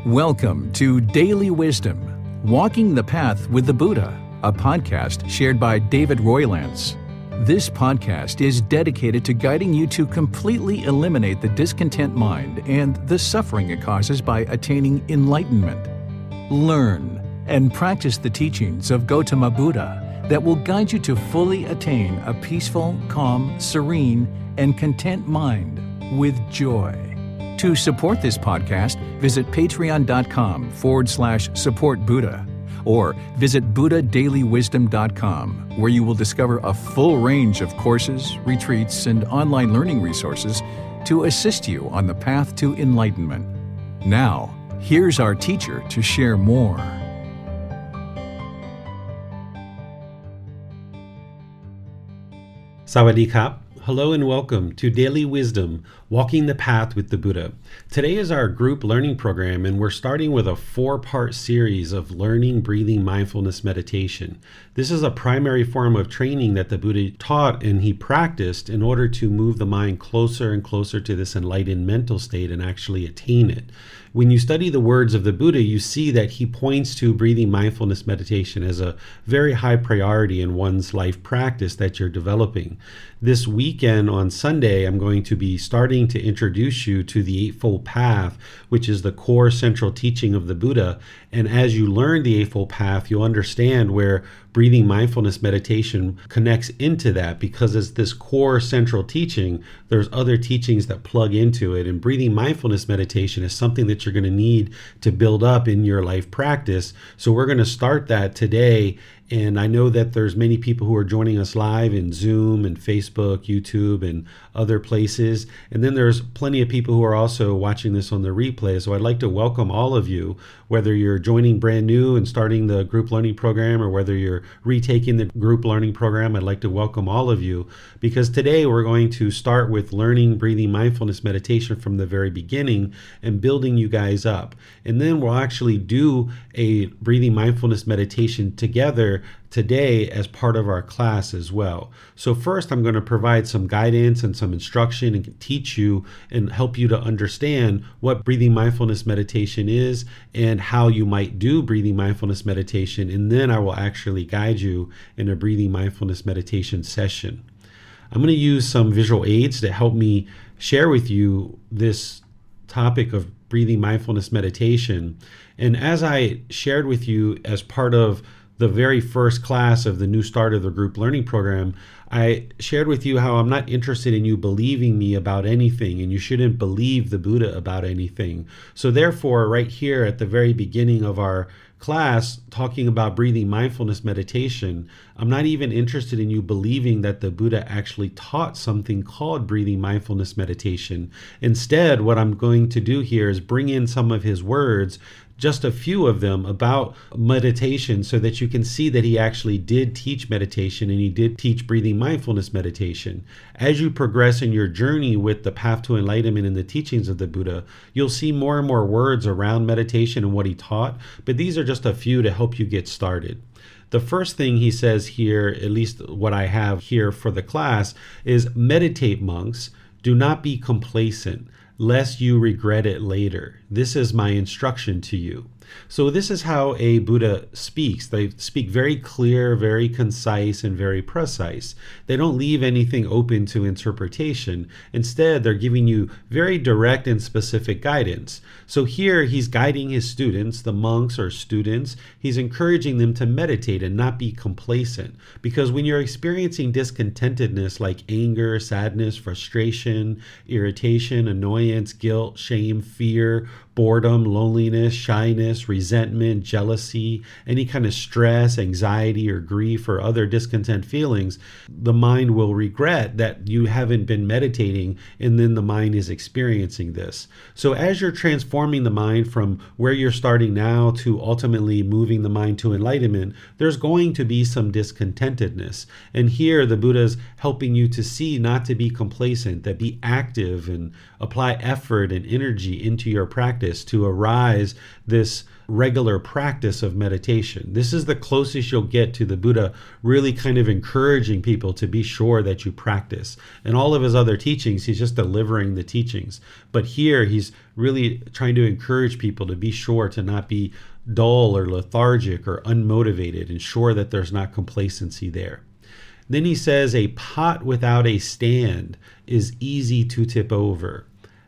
Welcome to Daily Wisdom, Walking the Path with the Buddha, a podcast shared by David Roylance. This podcast is dedicated to guiding you to completely eliminate the discontent mind and the suffering it causes by attaining enlightenment. Learn and practice the teachings of Gautama Buddha that will guide you to fully attain a peaceful, calm, serene, and content mind with joy. To support this podcast, visit patreon.com/support Buddha or visit buddhadailywisdom.com, where you will discover a full range of courses, retreats, and online learning resources to assist you on the path to enlightenment. Now, here's our teacher to share more. Sawadee Kap. Hello and welcome to Daily Wisdom, Walking the Path with the Buddha. Today is our group learning program, and we're starting with a 4-part series of learning breathing mindfulness meditation. This is a primary form of training that the Buddha taught and he practiced in order to move the mind closer and closer to this enlightened mental state and actually attain it. When you study the words of the Buddha, you see that he points to breathing mindfulness meditation as a very high priority in one's life practice that you're developing. This weekend on Sunday, I'm going to be starting to introduce you to the Eightfold Path, which is the core central teaching of the Buddha. And as you learn the Eightfold Path, you'll understand where breathing mindfulness meditation connects into that, because as this core central teaching, there's other teachings that plug into it. And breathing mindfulness meditation is something that you're going to need to build up in your life practice. So we're going to start that today. And I know that there's many people who are joining us live in Zoom and Facebook, YouTube, and other places. And then there's plenty of people who are also watching this on the replay. So I'd like to welcome all of you, whether you're joining brand new and starting the group learning program or whether you're retaking the group learning program. I'd like to welcome all of you, because today we're going to start with learning breathing mindfulness meditation from the very beginning and building you guys up. And then we'll actually do a breathing mindfulness meditation together today as part of our class as well. So first, I'm going to provide some guidance and some instruction and teach you and help you to understand what breathing mindfulness meditation is and how you might do breathing mindfulness meditation. And then I will actually guide you in a breathing mindfulness meditation session. I'm going to use some visual aids to help me share with you this topic of breathing mindfulness meditation. And as I shared with you as part of the very first class of the new start of the group learning program, I shared with you how I'm not interested in you believing me about anything, and you shouldn't believe the Buddha about anything. So therefore, right here at the very beginning of our class, talking about breathing mindfulness meditation, I'm not even interested in you believing that the Buddha actually taught something called breathing mindfulness meditation. Instead, what I'm going to do here is bring in some of his words, just a few of them, about meditation, so that you can see that he actually did teach meditation and he did teach breathing mindfulness meditation. As you progress in your journey with the path to enlightenment and the teachings of the Buddha, you'll see more and more words around meditation and what he taught, but these are just a few to help you get started. The first thing he says here, at least what I have here for the class, is meditate, monks. Do not be complacent, lest you regret it later. This is my instruction to you. So this is how a Buddha speaks. They speak very clear, very concise, and very precise. They don't leave anything open to interpretation. Instead, they're giving you very direct and specific guidance. So here he's guiding his students, the monks or students. He's encouraging them to meditate and not be complacent. Because when you're experiencing discontentedness like anger, sadness, frustration, irritation, annoyance, guilt, shame, fear, boredom, loneliness, shyness, resentment, jealousy, any kind of stress, anxiety, or grief, or other discontent feelings, the mind will regret that you haven't been meditating, and then the mind is experiencing this. So as you're transforming the mind from where you're starting now to ultimately moving the mind to enlightenment, there's going to be some discontentedness. And here the Buddha's helping you to see not to be complacent, that be active and apply effort and energy into your practice to arise this this regular practice of meditation. This is the closest you'll get to the Buddha really kind of encouraging people to be sure that you practice. In all of his other teachings, he's just delivering the teachings. But here, he's really trying to encourage people to be sure to not be dull or lethargic or unmotivated, ensure that there's not complacency there. Then he says, a pot without a stand is easy to tip over.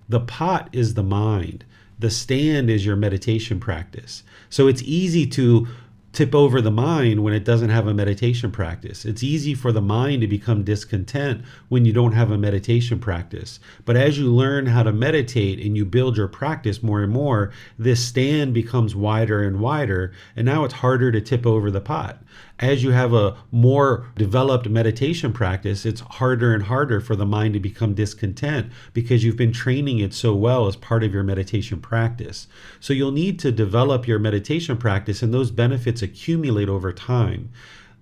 The pot is the mind. The stand is your meditation practice. So it's easy to tip over the mind when it doesn't have a meditation practice. It's easy for the mind to become discontent when you don't have a meditation practice. But as you learn how to meditate and you build your practice more and more, this stand becomes wider and wider, and now it's harder to tip over the pot. As you have a more developed meditation practice, it's harder and harder for the mind to become discontent because you've been training it so well as part of your meditation practice. So you'll need to develop your meditation practice, and those benefits accumulate over time.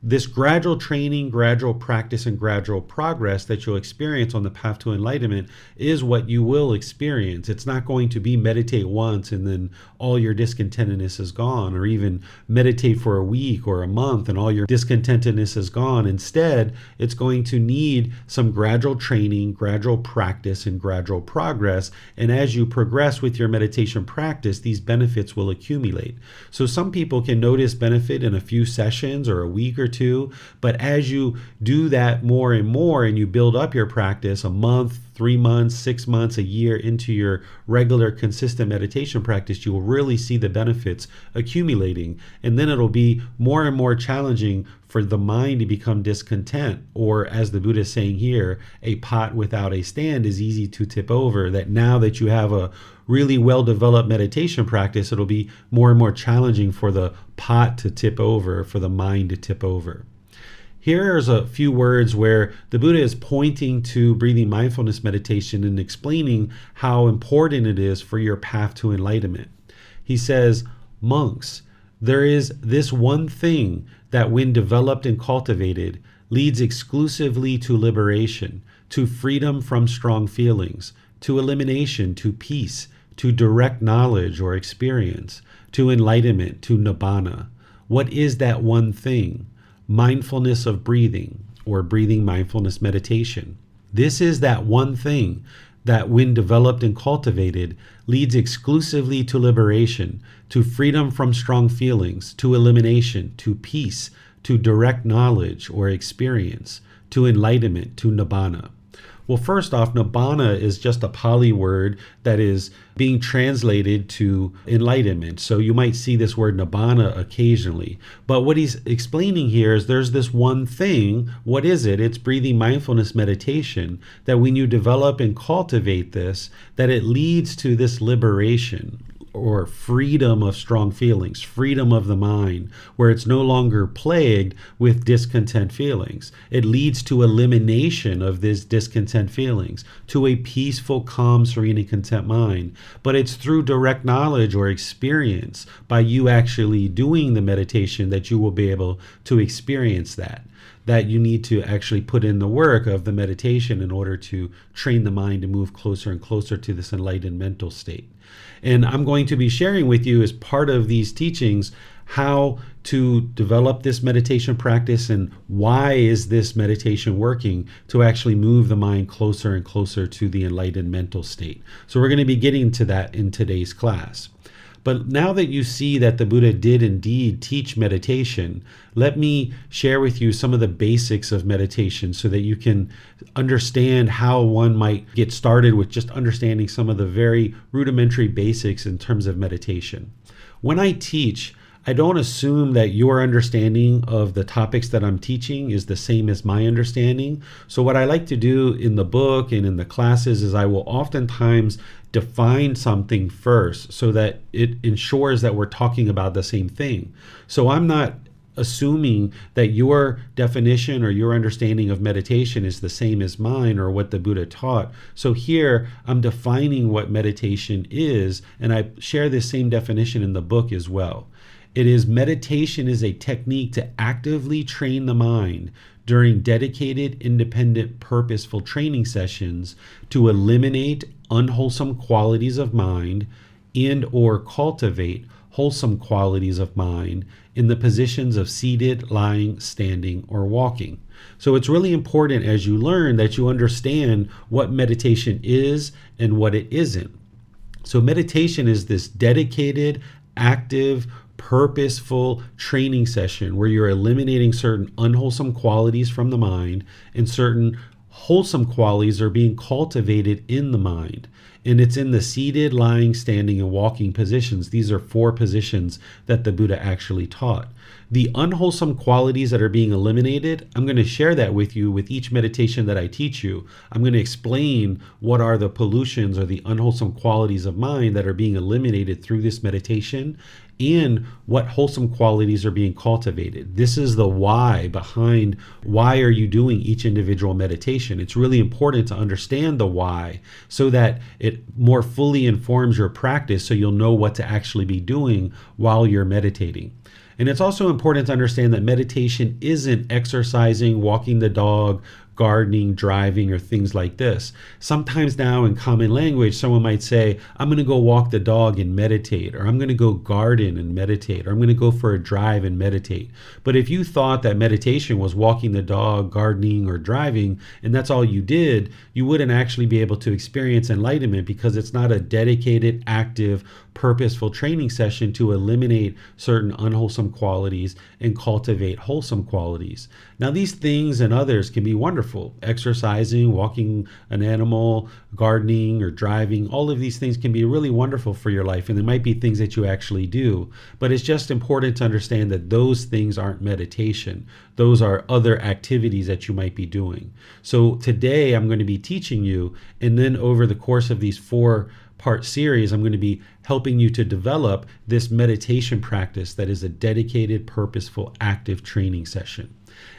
This gradual training, gradual practice, and gradual progress that you'll experience on the path to enlightenment is what you will experience. It's not going to be meditate once and then all your discontentedness is gone, or even meditate for a week or a month and all your discontentedness is gone. Instead, it's going to need some gradual training, gradual practice, and gradual progress. And as you progress with your meditation practice, these benefits will accumulate. So some people can notice benefit in a few sessions or a week or two, but as you do that more and more and you build up your practice, a month, 3 months, 6 months, a year into your regular consistent meditation practice, you will really see the benefits accumulating. And then it'll be more and more challenging for the mind to become discontent, or as the Buddha is saying here, a pot without a stand is easy to tip over. That now that you have a really well-developed meditation practice, it'll be more and more challenging for the pot to tip over, for the mind to tip over. Here's a few words where the Buddha is pointing to breathing mindfulness meditation and explaining how important it is for your path to enlightenment. He says, monks, there is this one thing that when developed and cultivated leads exclusively to liberation, to freedom from strong feelings, to elimination, to peace, to direct knowledge or experience, to enlightenment, to nibbana. What is that one thing? Mindfulness of breathing, or breathing mindfulness meditation. This is that one thing that when developed and cultivated leads exclusively to liberation, to freedom from strong feelings, to elimination, to peace, to direct knowledge or experience, to enlightenment, to nibbana. Well, first off, nibbana is just a Pali word that is being translated to enlightenment. So you might see this word nibbana occasionally. But what he's explaining here is there's this one thing. What is it? It's breathing mindfulness meditation, that when you develop and cultivate this, that it leads to this liberation, or freedom of strong feelings, freedom of the mind, where it's no longer plagued with discontent feelings. It leads to elimination of these discontent feelings, to a peaceful, calm, serene, and content mind. But it's through direct knowledge or experience, by you actually doing the meditation, that you will be able to experience that you need to actually put in the work of the meditation in order to train the mind to move closer and closer to this enlightened mental state. And I'm going to be sharing with you, as part of these teachings, how to develop this meditation practice and why is this meditation working to actually move the mind closer and closer to the enlightened mental state. So we're going to be getting to that in today's class. But now that you see that the Buddha did indeed teach meditation, let me share with you some of the basics of meditation so that you can understand how one might get started with just understanding some of the very rudimentary basics in terms of meditation. When I teach, I don't assume that your understanding of the topics that I'm teaching is the same as my understanding. So what I like to do in the book and in the classes is I will oftentimes define something first so that it ensures that we're talking about the same thing. So I'm not assuming that your definition or your understanding of meditation is the same as mine or what the Buddha taught. So here I'm defining what meditation is, and I share this same definition in the book as well. Meditation is a technique to actively train the mind during dedicated, independent, purposeful training sessions to eliminate unwholesome qualities of mind and or cultivate wholesome qualities of mind in the positions of seated, lying, standing, or walking. So it's really important as you learn that you understand what meditation is and what it isn't. So meditation is this dedicated, active, purposeful training session where you're eliminating certain unwholesome qualities from the mind and certain wholesome qualities are being cultivated in the mind. And it's in the seated, lying, standing, and walking positions. These are 4 positions that the Buddha actually taught. The unwholesome qualities that are being eliminated, I'm going to share that with you with each meditation that I teach you. I'm going to explain what are the pollutions or the unwholesome qualities of mind that are being eliminated through this meditation and what wholesome qualities are being cultivated. This is the why behind why are you doing each individual meditation. It's really important to understand the why so that it more fully informs your practice so you'll know what to actually be doing while you're meditating. And it's also important to understand that meditation isn't exercising, walking the dog, gardening, driving, or things like this. Sometimes now in common language, someone might say, I'm going to go walk the dog and meditate, or I'm going to go garden and meditate, or I'm going to go for a drive and meditate. But if you thought that meditation was walking the dog, gardening, or driving, and that's all you did, you wouldn't actually be able to experience enlightenment because it's not a dedicated, active, purposeful training session to eliminate certain unwholesome qualities and cultivate wholesome qualities. Now, these things and others can be wonderful. Exercising, walking an animal, gardening, or driving, all of these things can be really wonderful for your life, and there might be things that you actually do. But it's just important to understand that those things aren't meditation. Those are other activities that you might be doing. So today I'm going to be teaching you, and then over the course of these 4-part series, I'm going to be helping you to develop this meditation practice that is a dedicated, purposeful, active training session.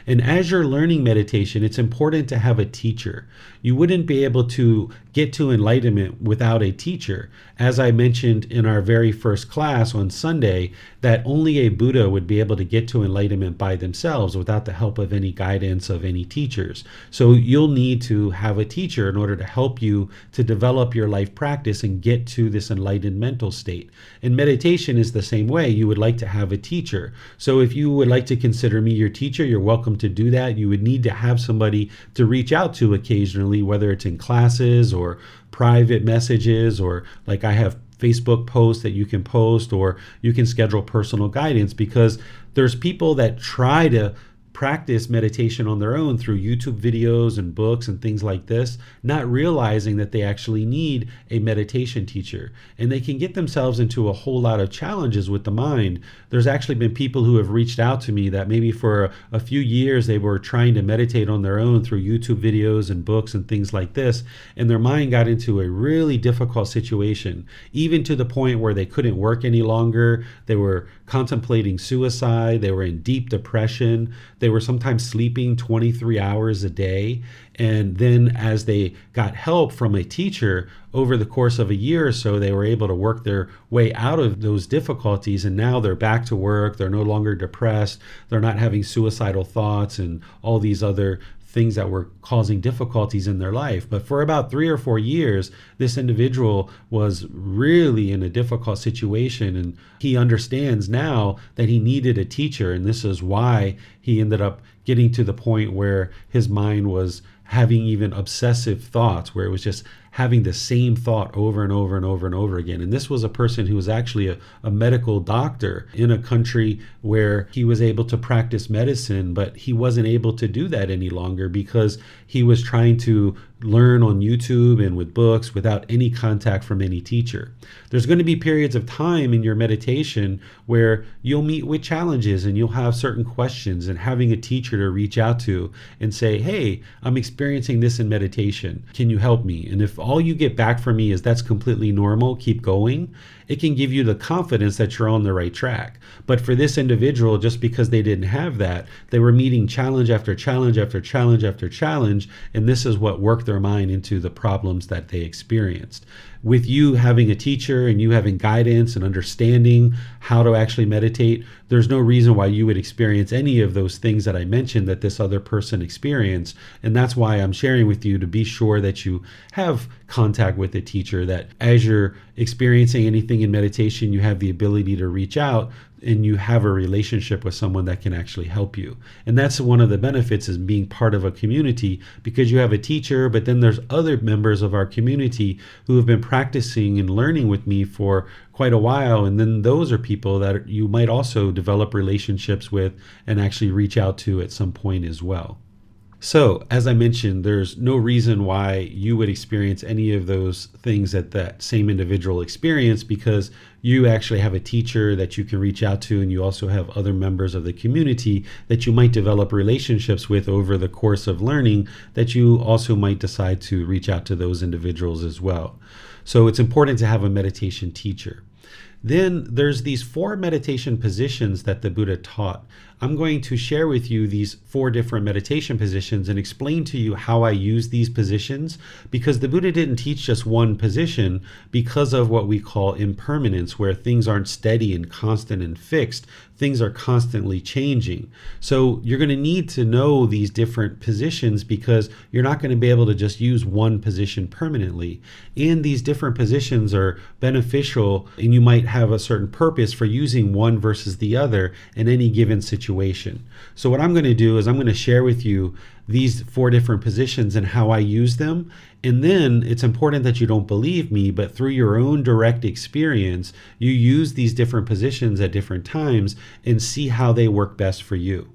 And as you're learning meditation, it's important to have a teacher. You wouldn't be able to get to enlightenment without a teacher. As I mentioned in our very first class on Sunday, that only a Buddha would be able to get to enlightenment by themselves without the help of any guidance of any teachers. So you'll need to have a teacher in order to help you to develop your life practice and get to this enlightened mental state. And meditation is the same way. You would like to have a teacher. So if you would like to consider me your teacher, you're welcome to do that. You would need to have somebody to reach out to occasionally, whether it's in classes or private messages, or like I have Facebook posts that you can post, or you can schedule personal guidance, because there's people that try to practice meditation on their own through YouTube videos and books and things like this, not realizing that they actually need a meditation teacher. And they can get themselves into a whole lot of challenges with the mind. There's actually been people who have reached out to me that maybe for a few years they were trying to meditate on their own through YouTube videos and books and things like this, and their mind got into a really difficult situation, even to the point where they couldn't work any longer. They were contemplating suicide. They were in deep depression. They were sometimes sleeping 23 hours a day. And then as they got help from a teacher over the course of a year or so, they were able to work their way out of those difficulties. And now they're back to work. They're no longer depressed. They're not having suicidal thoughts and all these other things that were causing difficulties in their life. But for about 3 or 4 years, this individual was really in a difficult situation, and he understands now that he needed a teacher, and this is why he ended up getting to the point where his mind was having even obsessive thoughts, where it was just having the same thought over and over and over and over again. And this was a person who was actually a medical doctor in a country where he was able to practice medicine, but he wasn't able to do that any longer because he was trying to learn on YouTube and with books without any contact from any teacher. There's going to be periods of time in your meditation where you'll meet with challenges and you'll have certain questions, and having a teacher to reach out to and say, hey, I'm experiencing this in meditation. Can you help me? And if all you get back from me is that's completely normal, keep going, it can give you the confidence that you're on the right track. But for this individual, just because they didn't have that, they were meeting challenge after challenge after challenge after challenge, and this is what worked their mind into the problems that they experienced. with you having a teacher and you having guidance and understanding how to actually meditate, there's no reason why you would experience any of those things that I mentioned that this other person experienced. And that's why I'm sharing with you, to be sure that you have contact with a teacher, that as you're experiencing anything in meditation, you have the ability to reach out and you have a relationship with someone that can actually help you. And that's one of the benefits, is being part of a community, because you have a teacher, but then there's other members of our community who have been practicing and learning with me for quite a while. And then those are people that you might also develop relationships with and actually reach out to at some point as well. So, as I mentioned, there's no reason why you would experience any of those things that that same individual experienced, because you actually have a teacher that you can reach out to, and you also have other members of the community that you might develop relationships with over the course of learning, that you also might decide to reach out to those individuals as well. So it's important to have a meditation teacher. Then there's these 4 meditation positions that the Buddha taught. I'm going to share with you these 4 different meditation positions and explain to you how I use these positions, because the Buddha didn't teach just one position because of what we call impermanence, where things aren't steady and constant and fixed. Things are constantly changing. So you're going to need to know these different positions, because you're not going to be able to just use one position permanently. And these different positions are beneficial, and you might have a certain purpose for using one versus the other in any given situation. So what I'm going to do is I'm going to share with you these 4 different positions and how I use them. And then it's important that you don't believe me, but through your own direct experience, you use these different positions at different times and see how they work best for you.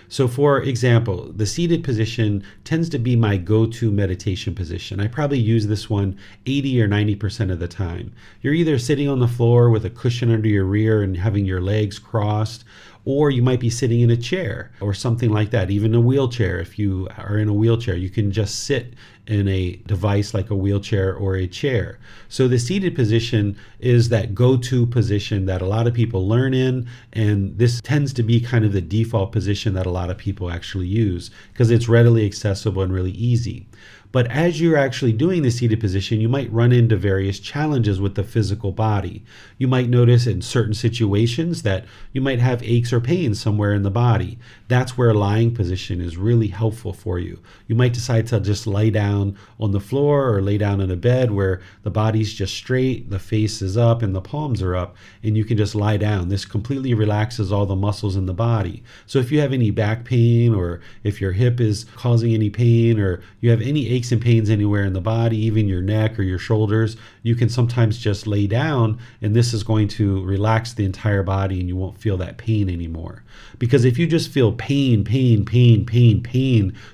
So for example, the seated position tends to be my go-to meditation position. I probably use this one 80 or 90% of the time. You're either sitting on the floor with a cushion under your rear and having your legs crossed, or you might be sitting in a chair or something like that, even a wheelchair. If you are in a wheelchair, you can just sit in a device like a wheelchair or a chair. So the seated position is that go-to position that a lot of people learn in, and this tends to be kind of the default position that a lot of people actually use because it's readily accessible and really easy. But as you're actually doing the seated position, you might run into various challenges with the physical body. You might notice in certain situations that you might have aches or pains somewhere in the body. That's where a lying position is really helpful for you. You might decide to just lay down on the floor or lay down in a bed where the body's just straight, the face is up and the palms are up, and you can just lie down. This completely relaxes all the muscles in the body. So if you have any back pain, or if your hip is causing any pain, or you have any aches and pains anywhere in the body, even your neck or your shoulders, you can sometimes just lay down, and this is going to relax the entire body and you won't feel that pain anymore. Because if you just feel pain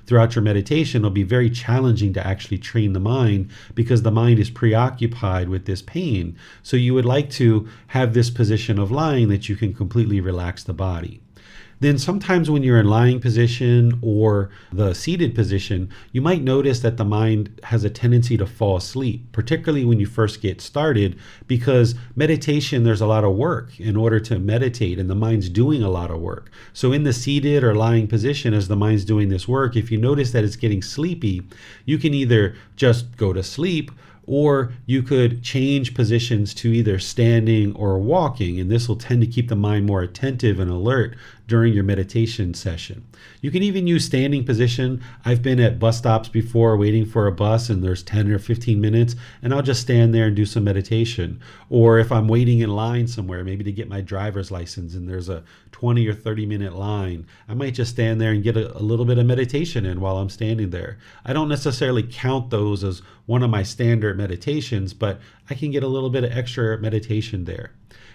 throughout your meditation, it'll be very challenging to actually train the mind, because the mind is preoccupied with this pain. So you would like to have this position of lying that you can completely relax the body. Then sometimes when you're in lying position or the seated position, you might notice that the mind has a tendency to fall asleep, particularly when you first get started, because meditation, there's a lot of work in order to meditate, and the mind's doing a lot of work. So in the seated or lying position, as the mind's doing this work, if you notice that it's getting sleepy, you can either just go to sleep, or you could change positions to either standing or walking, and this will tend to keep the mind more attentive and alert during your meditation session. You can even use standing position. I've been at bus stops before waiting for a bus and there's 10 or 15 minutes, and I'll just stand there and do some meditation. Or if I'm waiting in line somewhere, maybe to get my driver's license, and there's a 20 or 30 minute line, I might just stand there and get a little bit of meditation in while I'm standing there. I don't necessarily count those as one of my standard meditations, but I can get a little bit of extra meditation there.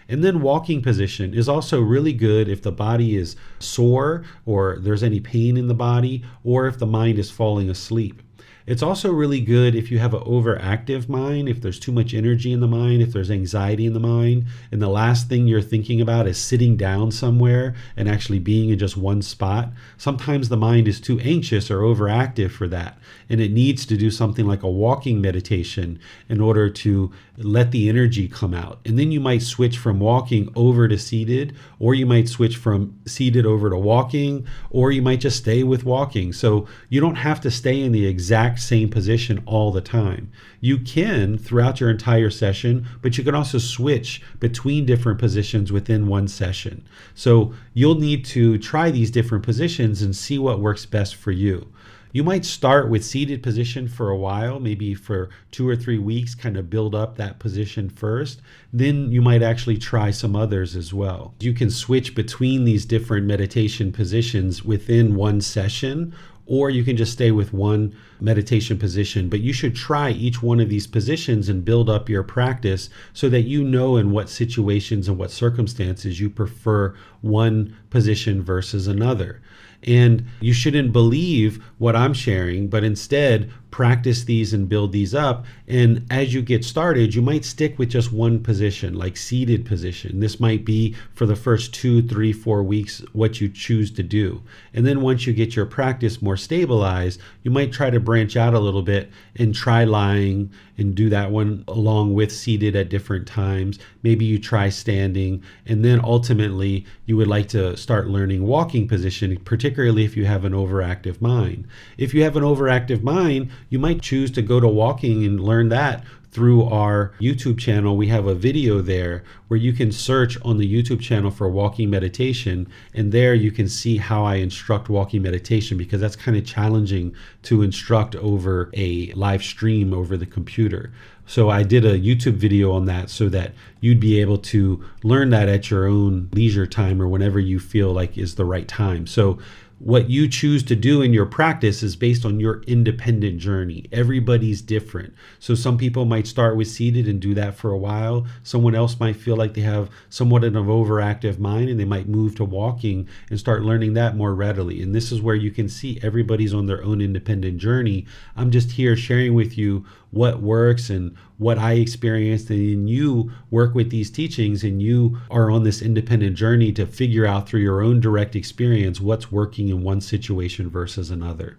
And then walking position is also really good if the body is sore, or there's any pain in the body, or if the mind is falling asleep. It's also really good if you have an overactive mind, if there's too much energy in the mind, if there's anxiety in the mind, and the last thing you're thinking about is sitting down somewhere and actually being in just one spot. Sometimes the mind is too anxious or overactive for that, and it needs to do something like a walking meditation in order to let the energy come out. And then you might switch from walking over to seated, or you might switch from seated over to walking, or you might just stay with walking. So you don't have to stay in the exact exact same position all the time. You can throughout your entire session, but you can also switch between different positions within one session. So you'll need to try these different positions and see what works best for you. You might start with seated position for a while, maybe for 2 or 3 weeks, kind of build up that position first. Then you might actually try some others as well. You can switch between these different meditation positions within one session, or you can just stay with one meditation position. But you should try each one of these positions and build up your practice so that you know in what situations and what circumstances you prefer one position versus another. And you shouldn't believe what I'm sharing, but instead practice these and build these up. And as you get started, you might stick with just one position, like seated position. This might be for the first 2, 3, 4 weeks what you choose to do. And then once you get your practice more stabilized, you might try to branch out a little bit and try lying and do that one along with seated at different times. Maybe you try standing, and then ultimately you would like to start learning walking position, particularly if you have an overactive mind. If you have an overactive mind, you might choose to go to walking and learn that through our YouTube channel. We have a video there where you can search on the YouTube channel for walking meditation, and there you can see how I instruct walking meditation, because that's kind of challenging to instruct over a live stream over the computer. So I did a YouTube video on that so that you'd be able to learn that at your own leisure time or whenever you feel like is the right time. So what you choose to do in your practice is based on your independent journey. Everybody's different. So some people might start with seated and do that for a while. Someone else might feel like they have somewhat of an overactive mind and they might move to walking and start learning that more readily. And this is where you can see everybody's on their own independent journey. I'm just here sharing with you what works and what I experienced, and you work with these teachings and you are on this independent journey to figure out through your own direct experience what's working in one situation versus another.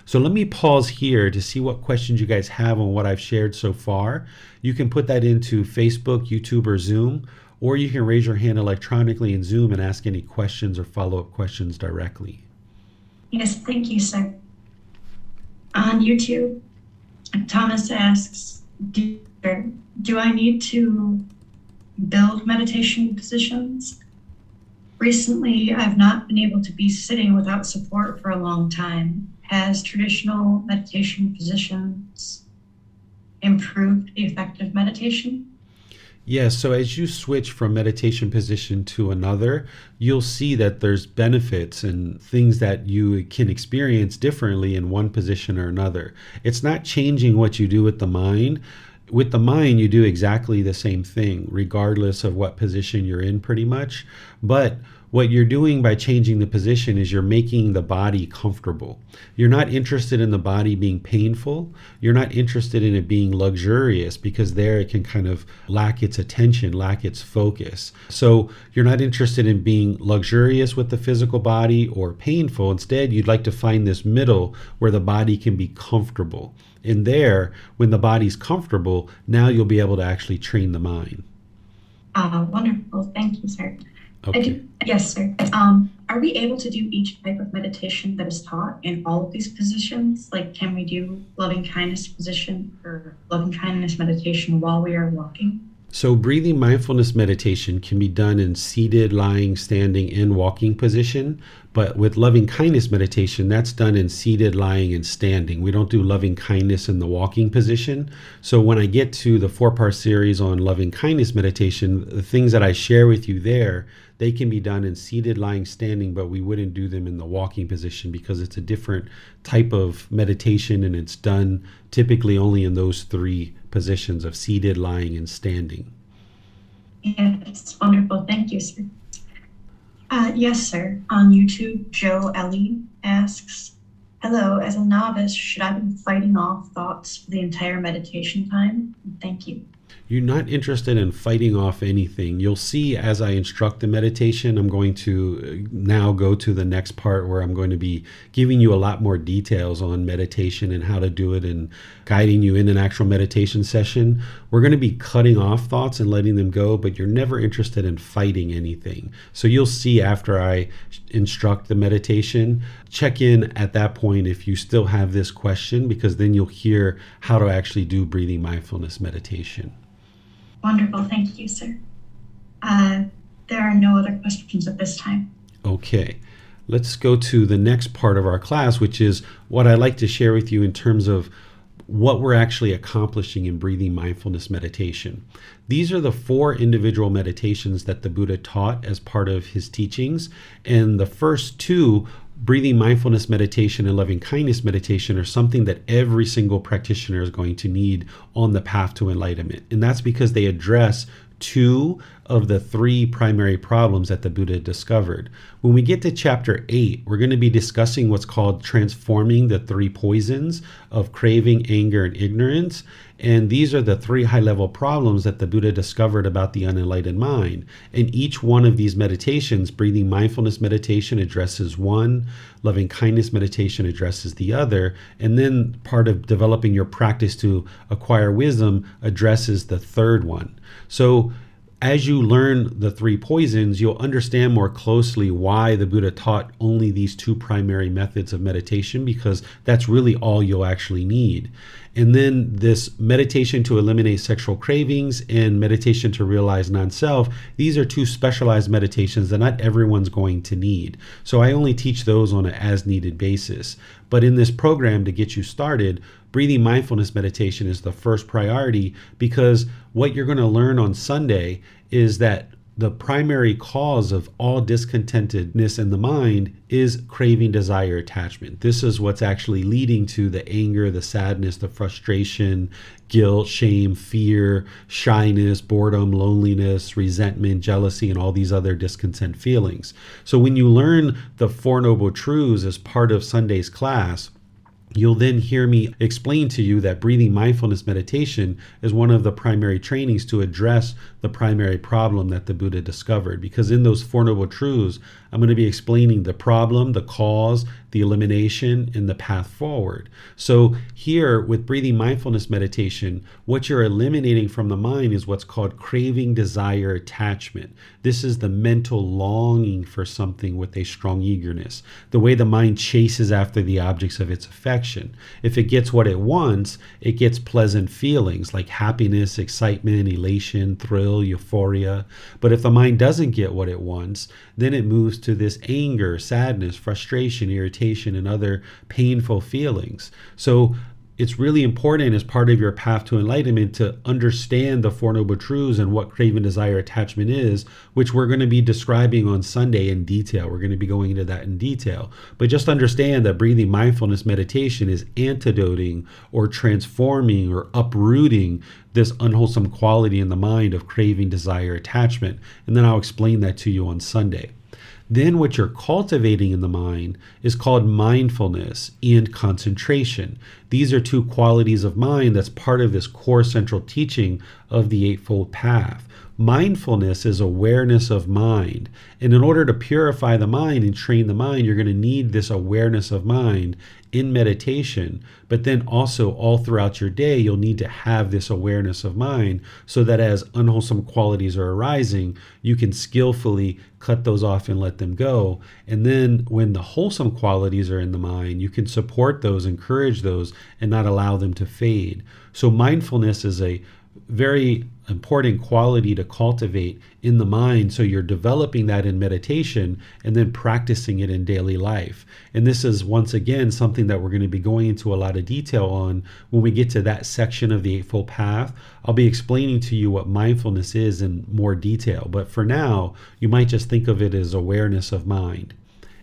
So let me pause here to see what questions you guys have on what I've shared so far. You can put that into Facebook, YouTube, or Zoom, or you can raise your hand electronically in Zoom and ask any questions or follow-up questions directly. Yes, thank you, sir. On YouTube, Thomas asks, do I need to build meditation positions? Recently, I've not been able to be sitting without support for a long time. Has traditional meditation positions improved effective meditation? Yes, so as you switch from meditation position to another, you'll see that there's benefits and things that you can experience differently in one position or another. It's not changing what you do with the mind. With the mind, you do exactly the same thing, regardless of what position you're in pretty much. But what you're doing by changing the position is you're making the body comfortable. You're not interested in the body being painful. You're not interested in it being luxurious, because there it can kind of lack its attention, lack its focus. So you're not interested in being luxurious with the physical body or painful. Instead, you'd like to find this middle where the body can be comfortable. And there, when the body's comfortable, now you'll be able to actually train the mind. Wonderful. Thank you, sir. Okay. Yes, sir. Are we able to do each type of meditation that is taught in all of these positions? Like, can we do loving kindness position or loving kindness meditation while we are walking? So breathing mindfulness meditation can be done in seated, lying, standing, and walking position. But with loving kindness meditation, that's done in seated, lying, and standing. We don't do loving kindness in the walking position. So when I get to the 4-part series on loving kindness meditation, the things that I share with you there, they can be done in seated, lying, standing, but we wouldn't do them in the walking position because it's a different type of meditation, and it's done typically only in those 3 positions of seated, lying, and standing. Yes, wonderful. Thank you, sir. Yes, sir. On YouTube, Joe Ellie asks, hello, as a novice, should I be fighting off thoughts for the entire meditation time? Thank you. you're not interested in fighting off anything. You'll see as I instruct the meditation, I'm going to now go to the next part where I'm going to be giving you a lot more details on meditation and how to do it and guiding you in an actual meditation session. We're going to be cutting off thoughts and letting them go, but you're never interested in fighting anything. So you'll see after I instruct the meditation, check in at that point if you still have this question, because then you'll hear how to actually do breathing mindfulness meditation. Wonderful. Thank you, sir. There are no other questions at this time. Okay. Let's go to the next part of our class, which is what I'd like to share with you in terms of what we're actually accomplishing in breathing mindfulness meditation. These are the 4 individual meditations that the Buddha taught as part of his teachings. And the first 2, breathing mindfulness meditation and loving kindness meditation, are something that every single practitioner is going to need on the path to enlightenment. And that's because they address 2 of the 3 primary problems that the Buddha discovered. When we get to chapter 8, we're going to be discussing what's called transforming the 3 poisons of craving, anger, and ignorance. And these are the 3 high-level problems that the Buddha discovered about the unenlightened mind. And each one of these meditations, breathing mindfulness meditation addresses one, loving kindness meditation addresses the other, and then part of developing your practice to acquire wisdom addresses the third one. So as you learn the 3 poisons, you'll understand more closely why the Buddha taught only these 2 primary methods of meditation, because that's really all you'll actually need. And then this meditation to eliminate sexual cravings and meditation to realize non-self, these are 2 specialized meditations that not everyone's going to need. So I only teach those on an as-needed basis. But in this program, to get you started, breathing mindfulness meditation is the first priority, because what you're going to learn on Sunday is that the primary cause of all discontentedness in the mind is craving, desire, attachment. This is what's actually leading to the anger, the sadness, the frustration, guilt, shame, fear, shyness, boredom, loneliness, resentment, jealousy, and all these other discontent feelings. So when you learn the 4 Noble Truths as part of Sunday's class, you'll then hear me explain to you that breathing mindfulness meditation is one of the primary trainings to address the primary problem that the Buddha discovered. Because in those 4 Noble Truths, I'm going to be explaining the problem, the cause, the elimination, and the path forward. So here with breathing mindfulness meditation, what you're eliminating from the mind is what's called craving, desire, attachment. This is the mental longing for something with a strong eagerness, the way the mind chases after the objects of its affection. If it gets what it wants, it gets pleasant feelings like happiness, excitement, elation, thrill, euphoria. But if the mind doesn't get what it wants, then it moves to this anger, sadness, frustration, irritation, and other painful feelings. So it's really important as part of your path to enlightenment to understand the 4 Noble Truths and what craving, desire, attachment is, which we're going to be describing on Sunday in detail. We're going to be going into that in detail. But just understand that breathing mindfulness meditation is antidoting or transforming or uprooting this unwholesome quality in the mind of craving, desire, attachment. And then I'll explain that to you on Sunday. Then what you're cultivating in the mind is called mindfulness and concentration. These are 2 qualities of mind that's part of this core central teaching of the Eightfold Path. Mindfulness is awareness of mind. And in order to purify the mind and train the mind, you're going to need this awareness of mind in meditation. But then also all throughout your day, you'll need to have this awareness of mind so that as unwholesome qualities are arising, you can skillfully cut those off and let them go. And then when the wholesome qualities are in the mind, you can support those, encourage those, and not allow them to fade. So mindfulness is a very important quality to cultivate in the mind. So you're developing that in meditation and then practicing it in daily life. And this is once again something that we're going to be going into a lot of detail on when we get to that section of the Eightfold Path. I'll be explaining to you what mindfulness is in more detail. But for now, you might just think of it as awareness of mind.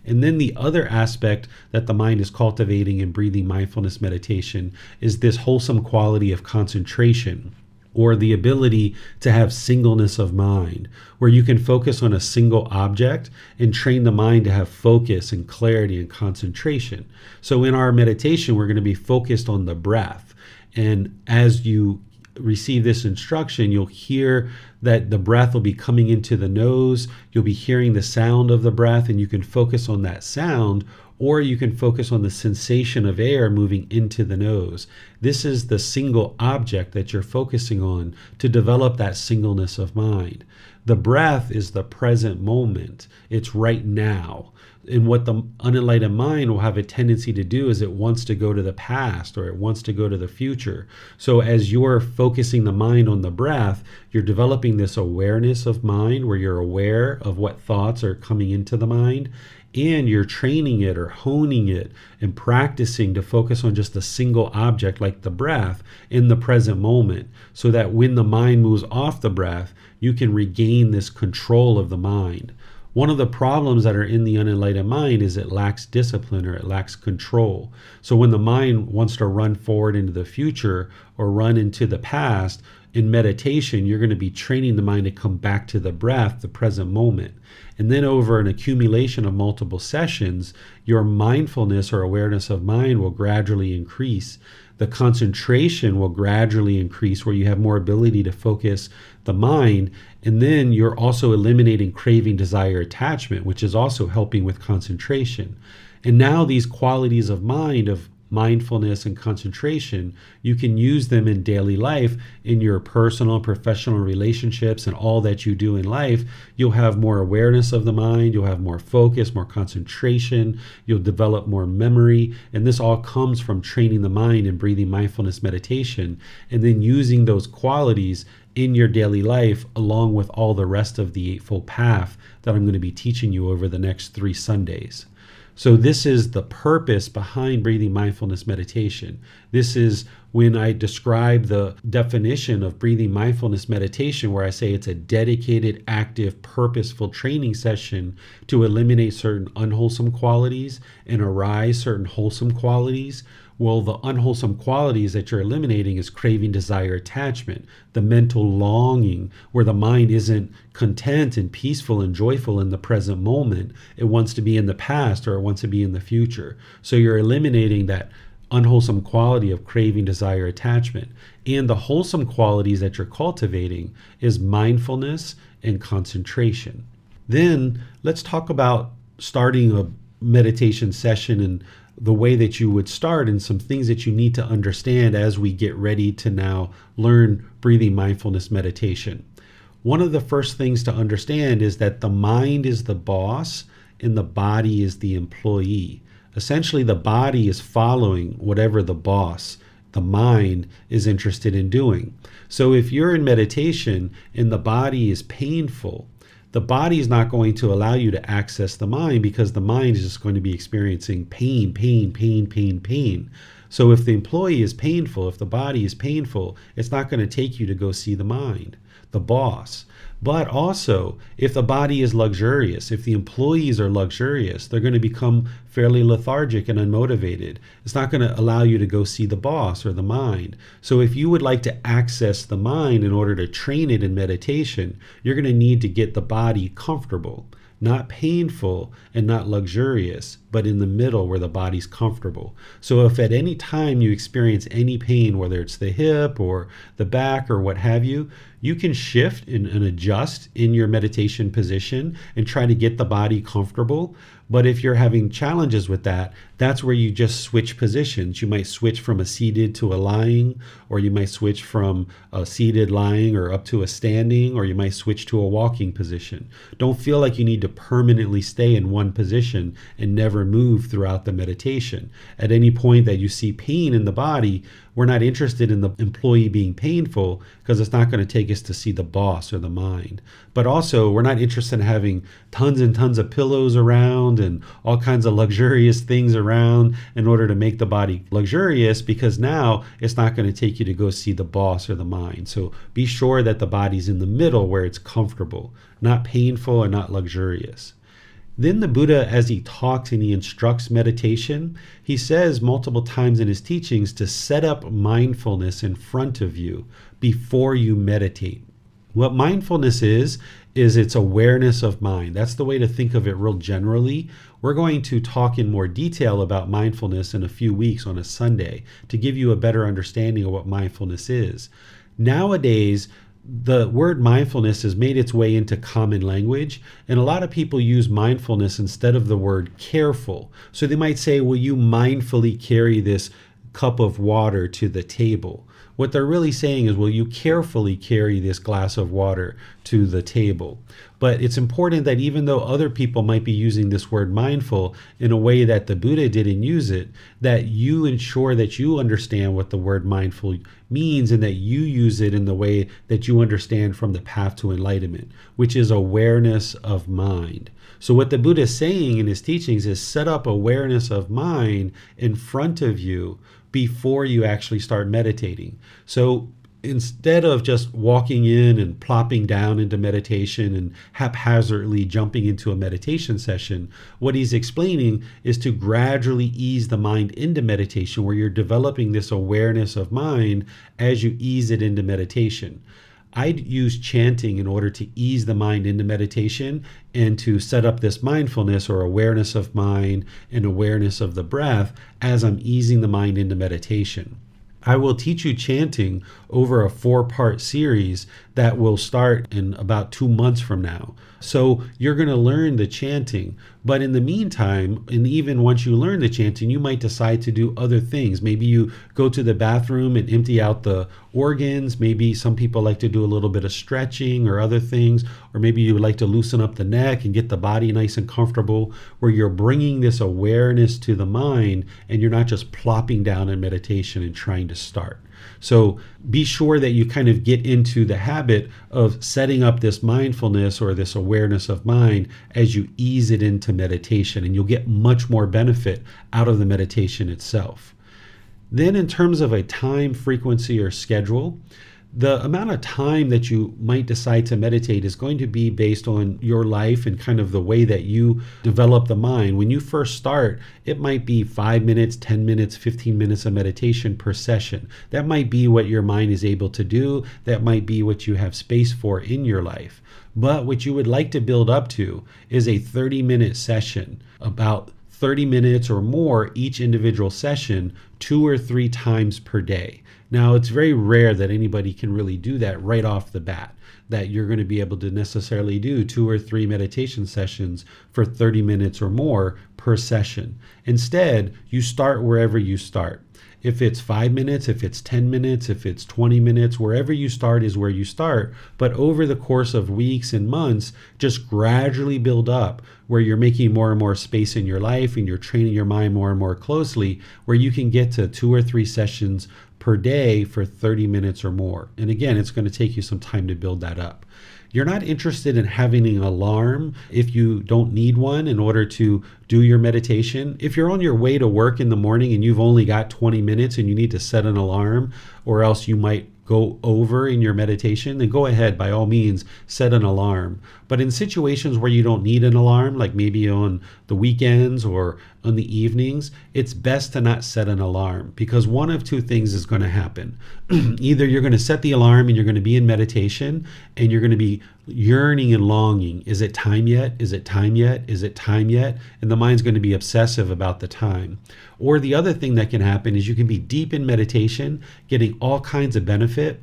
And then the other aspect that the mind is cultivating in breathing mindfulness meditation is this wholesome quality of concentration, or the ability to have singleness of mind, where you can focus on a single object and train the mind to have focus and clarity and concentration. So in our meditation, we're going to be focused on the breath. And as you receive this instruction, you'll hear that the breath will be coming into the nose. You'll be hearing the sound of the breath, and you can focus on that sound, or you can focus on the sensation of air moving into the nose. This is the single object that you're focusing on to develop that singleness of mind. The breath is the present moment. It's right now. And what the unenlightened mind will have a tendency to do is it wants to go to the past, or it wants to go to the future. So as you're focusing the mind on the breath, you're developing this awareness of mind where you're aware of what thoughts are coming into the mind, and you're training it or honing it and practicing to focus on just a single object like the breath in the present moment, so that when the mind moves off the breath, you can regain this control of the mind. One of the problems that are in the unenlightened mind is it lacks discipline, or it lacks control. So when the mind wants to run forward into the future or run into the past, in meditation, you're going to be training the mind to come back to the breath, the present moment. And then over an accumulation of multiple sessions, your mindfulness or awareness of mind will gradually increase. The concentration will gradually increase, where you have more ability to focus the mind. And then you're also eliminating craving, desire, attachment, which is also helping with concentration. And now these qualities of mind, of mindfulness and concentration, you can use them in daily life, in your personal and professional relationships, and all that you do in life. You'll have more awareness of the mind, you'll have more focus, more concentration, you'll develop more memory, and this all comes from training the mind in breathing mindfulness meditation, and then using those qualities in your daily life along with all the rest of the Eightfold Path that I'm going to be teaching you over the next 3 Sundays. So this is the purpose behind breathing mindfulness meditation. This is when I describe the definition of breathing mindfulness meditation, where I say it's a dedicated, active, purposeful training session to eliminate certain unwholesome qualities and arise certain wholesome qualities. Well, the unwholesome qualities that you're eliminating is craving, desire, attachment, the mental longing, where the mind isn't content and peaceful and joyful in the present moment. It wants to be in the past, or it wants to be in the future. So you're eliminating that unwholesome quality of craving, desire, attachment. And the wholesome qualities that you're cultivating is mindfulness and concentration. Then let's talk about starting a meditation session and the way that you would start, and some things that you need to understand as we get ready to now learn breathing mindfulness meditation. One of the first things to understand is that the mind is the boss and the body is the employee. Essentially, the body is following whatever the boss, the mind, is interested in doing. So if you're in meditation and the body is painful, the body is not going to allow you to access the mind, because the mind is just going to be experiencing pain, pain, pain, pain, pain. So if the employee is painful, if the body is painful, it's not going to take you to go see the mind, the boss. But also, if the body is luxurious, if the employees are luxurious, they're going to become fairly lethargic and unmotivated. It's not going to allow you to go see the boss or the mind. So if you would like to access the mind in order to train it in meditation, you're going to need to get the body comfortable, not painful and not luxurious, but in the middle where the body's comfortable. So if at any time you experience any pain, whether it's the hip or the back or what have you, you can shift and adjust in your meditation position and try to get the body comfortable. But if you're having challenges with that, that's where you just switch positions. You might switch from a seated to a lying, or you might switch from a seated lying or up to a standing, or you might switch to a walking position. Don't feel like you need to permanently stay in one position and never move throughout the meditation. At any point that you see pain in the body, we're not interested in the employee being painful, because it's not going to take us to see the boss or the mind. But also, we're not interested in having tons and tons of pillows around and all kinds of luxurious things around in order to make the body luxurious, because now it's not going to take you to go see the boss or the mind. So be sure that the body's in the middle where it's comfortable, not painful and not luxurious. Then the Buddha, as he talks and he instructs meditation, he says multiple times in his teachings to set up mindfulness in front of you before you meditate. What mindfulness is its awareness of mind. That's the way to think of it real generally. We're going to talk in more detail about mindfulness in a few weeks on a Sunday to give you a better understanding of what mindfulness is. Nowadays, the word mindfulness has made its way into common language, and a lot of people use mindfulness instead of the word careful. So they might say, will you mindfully carry this cup of water to the table? What they're really saying is, will you carefully carry this glass of water to the table? But it's important that even though other people might be using this word mindful in a way that the Buddha didn't use it, that you ensure that you understand what the word mindful means and that you use it in the way that you understand from the path to enlightenment, which is awareness of mind. So what the Buddha is saying in his teachings is set up awareness of mind in front of you before you actually start meditating. So instead of just walking in and plopping down into meditation and haphazardly jumping into a meditation session, what he's explaining is to gradually ease the mind into meditation, where you're developing this awareness of mind as you ease it into meditation. I'd use chanting in order to ease the mind into meditation and to set up this mindfulness or awareness of mind and awareness of the breath as I'm easing the mind into meditation. I will teach you chanting over a 4-part series that will start in about 2 months from now. So you're going to learn the chanting, but in the meantime, and even once you learn the chanting, you might decide to do other things. Maybe you go to the bathroom and empty out the organs. Maybe some people like to do a little bit of stretching or other things, or maybe you would like to loosen up the neck and get the body nice and comfortable, where you're bringing this awareness to the mind and you're not just plopping down in meditation and trying to start. So be sure that you kind of get into the habit of setting up this mindfulness or this awareness of mind as you ease it into meditation, and you'll get much more benefit out of the meditation itself. Then in terms of a time, frequency, or schedule, the amount of time that you might decide to meditate is going to be based on your life and kind of the way that you develop the mind. When you first start, it might be 5 minutes, 10 minutes, 15 minutes of meditation per session. That might be what your mind is able to do. That might be what you have space for in your life. But what you would like to build up to is a 30-minute session, about 30 minutes or more each individual session, 2 or 3 times per day. Now, it's very rare that anybody can really do that right off the bat, that you're going to be able to necessarily do 2 or 3 meditation sessions for 30 minutes or more per session. Instead, you start wherever you start. If it's 5 minutes, if it's 10 minutes, if it's 20 minutes, wherever you start is where you start. But over the course of weeks and months, just gradually build up where you're making more and more space in your life and you're training your mind more and more closely, where you can get to 2 or 3 sessions per day for 30 minutes or more. And again, it's going to take you some time to build that up. You're not interested in having an alarm if you don't need one in order to do your meditation. If you're on your way to work in the morning and you've only got 20 minutes and you need to set an alarm, or else you might go over in your meditation, then go ahead, by all means, set an alarm. But in situations where you don't need an alarm, like maybe on the weekends or on the evenings, it's best to not set an alarm, because one of 2 things is going to happen. Either you're going to set the alarm and you're going to be in meditation and you're going to be yearning and longing. Is it time yet? Is it time yet? Is it time yet? And the mind's going to be obsessive about the time. Or the other thing that can happen is you can be deep in meditation, getting all kinds of benefit,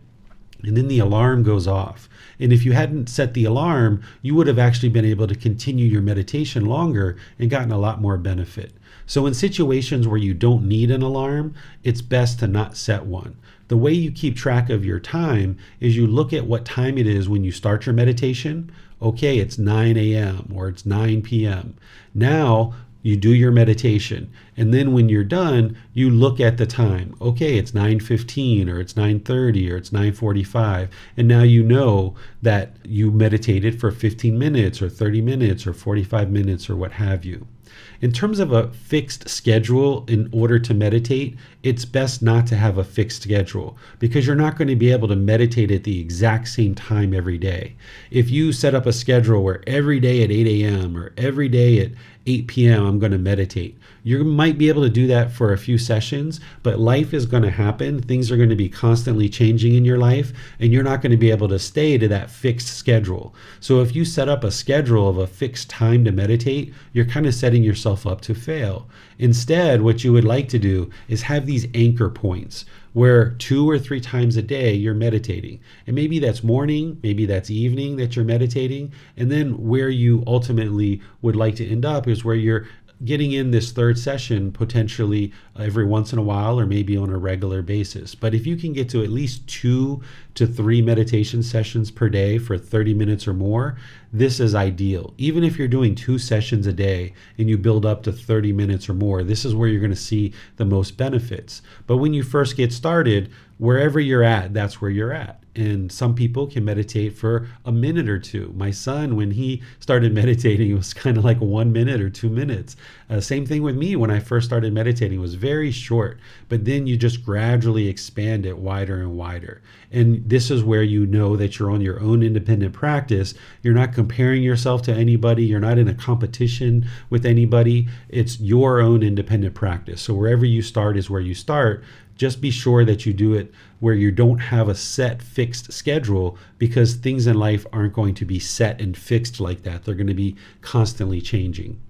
and then the alarm goes off. And if you hadn't set the alarm, you would have actually been able to continue your meditation longer and gotten a lot more benefit. So in situations where you don't need an alarm, it's best to not set one. The way you keep track of your time is you look at what time it is when you start your meditation. Okay, it's 9 a.m. or it's 9 p.m. Now you do your meditation. And then when you're done, you look at the time. Okay, it's 9:15 or it's 9:30 or it's 9:45. And now you know that you meditated for 15 minutes or 30 minutes or 45 minutes or what have you. In terms of a fixed schedule in order to meditate, it's best not to have a fixed schedule, because you're not going to be able to meditate at the exact same time every day. If you set up a schedule where every day at 8 a.m. or every day at 8 p.m. I'm going to meditate, you might be able to do that for a few sessions, but life is going to happen. Things are going to be constantly changing in your life, and you're not going to be able to stay to that fixed schedule. So if you set up a schedule of a fixed time to meditate, you're kind of setting setting yourself up to fail. Instead, what you would like to do is have these anchor points where 2 or 3 times a day you're meditating. And maybe that's morning, maybe that's evening that you're meditating. And then where you ultimately would like to end up is where you're getting in this third session potentially every once in a while or maybe on a regular basis. But if you can get to at least 2 to 3 meditation sessions per day for 30 minutes or more, this is ideal. Even if you're doing 2 sessions a day and you build up to 30 minutes or more, this is where you're going to see the most benefits. But when you first get started, wherever you're at, that's where you're at. And some people can meditate for a minute or 2. My son, when he started meditating, it was kind of like 1 minute or 2 minutes. Same thing with me when I first started meditating. It was very short, but then you just gradually expand it wider and wider. And this is where you know that you're on your own independent practice. You're not comparing yourself to anybody. You're not in a competition with anybody. It's your own independent practice. So wherever you start is where you start. Just be sure that you do it where you don't have a set fixed schedule, because things in life aren't going to be set and fixed like that. They're going to be constantly changing.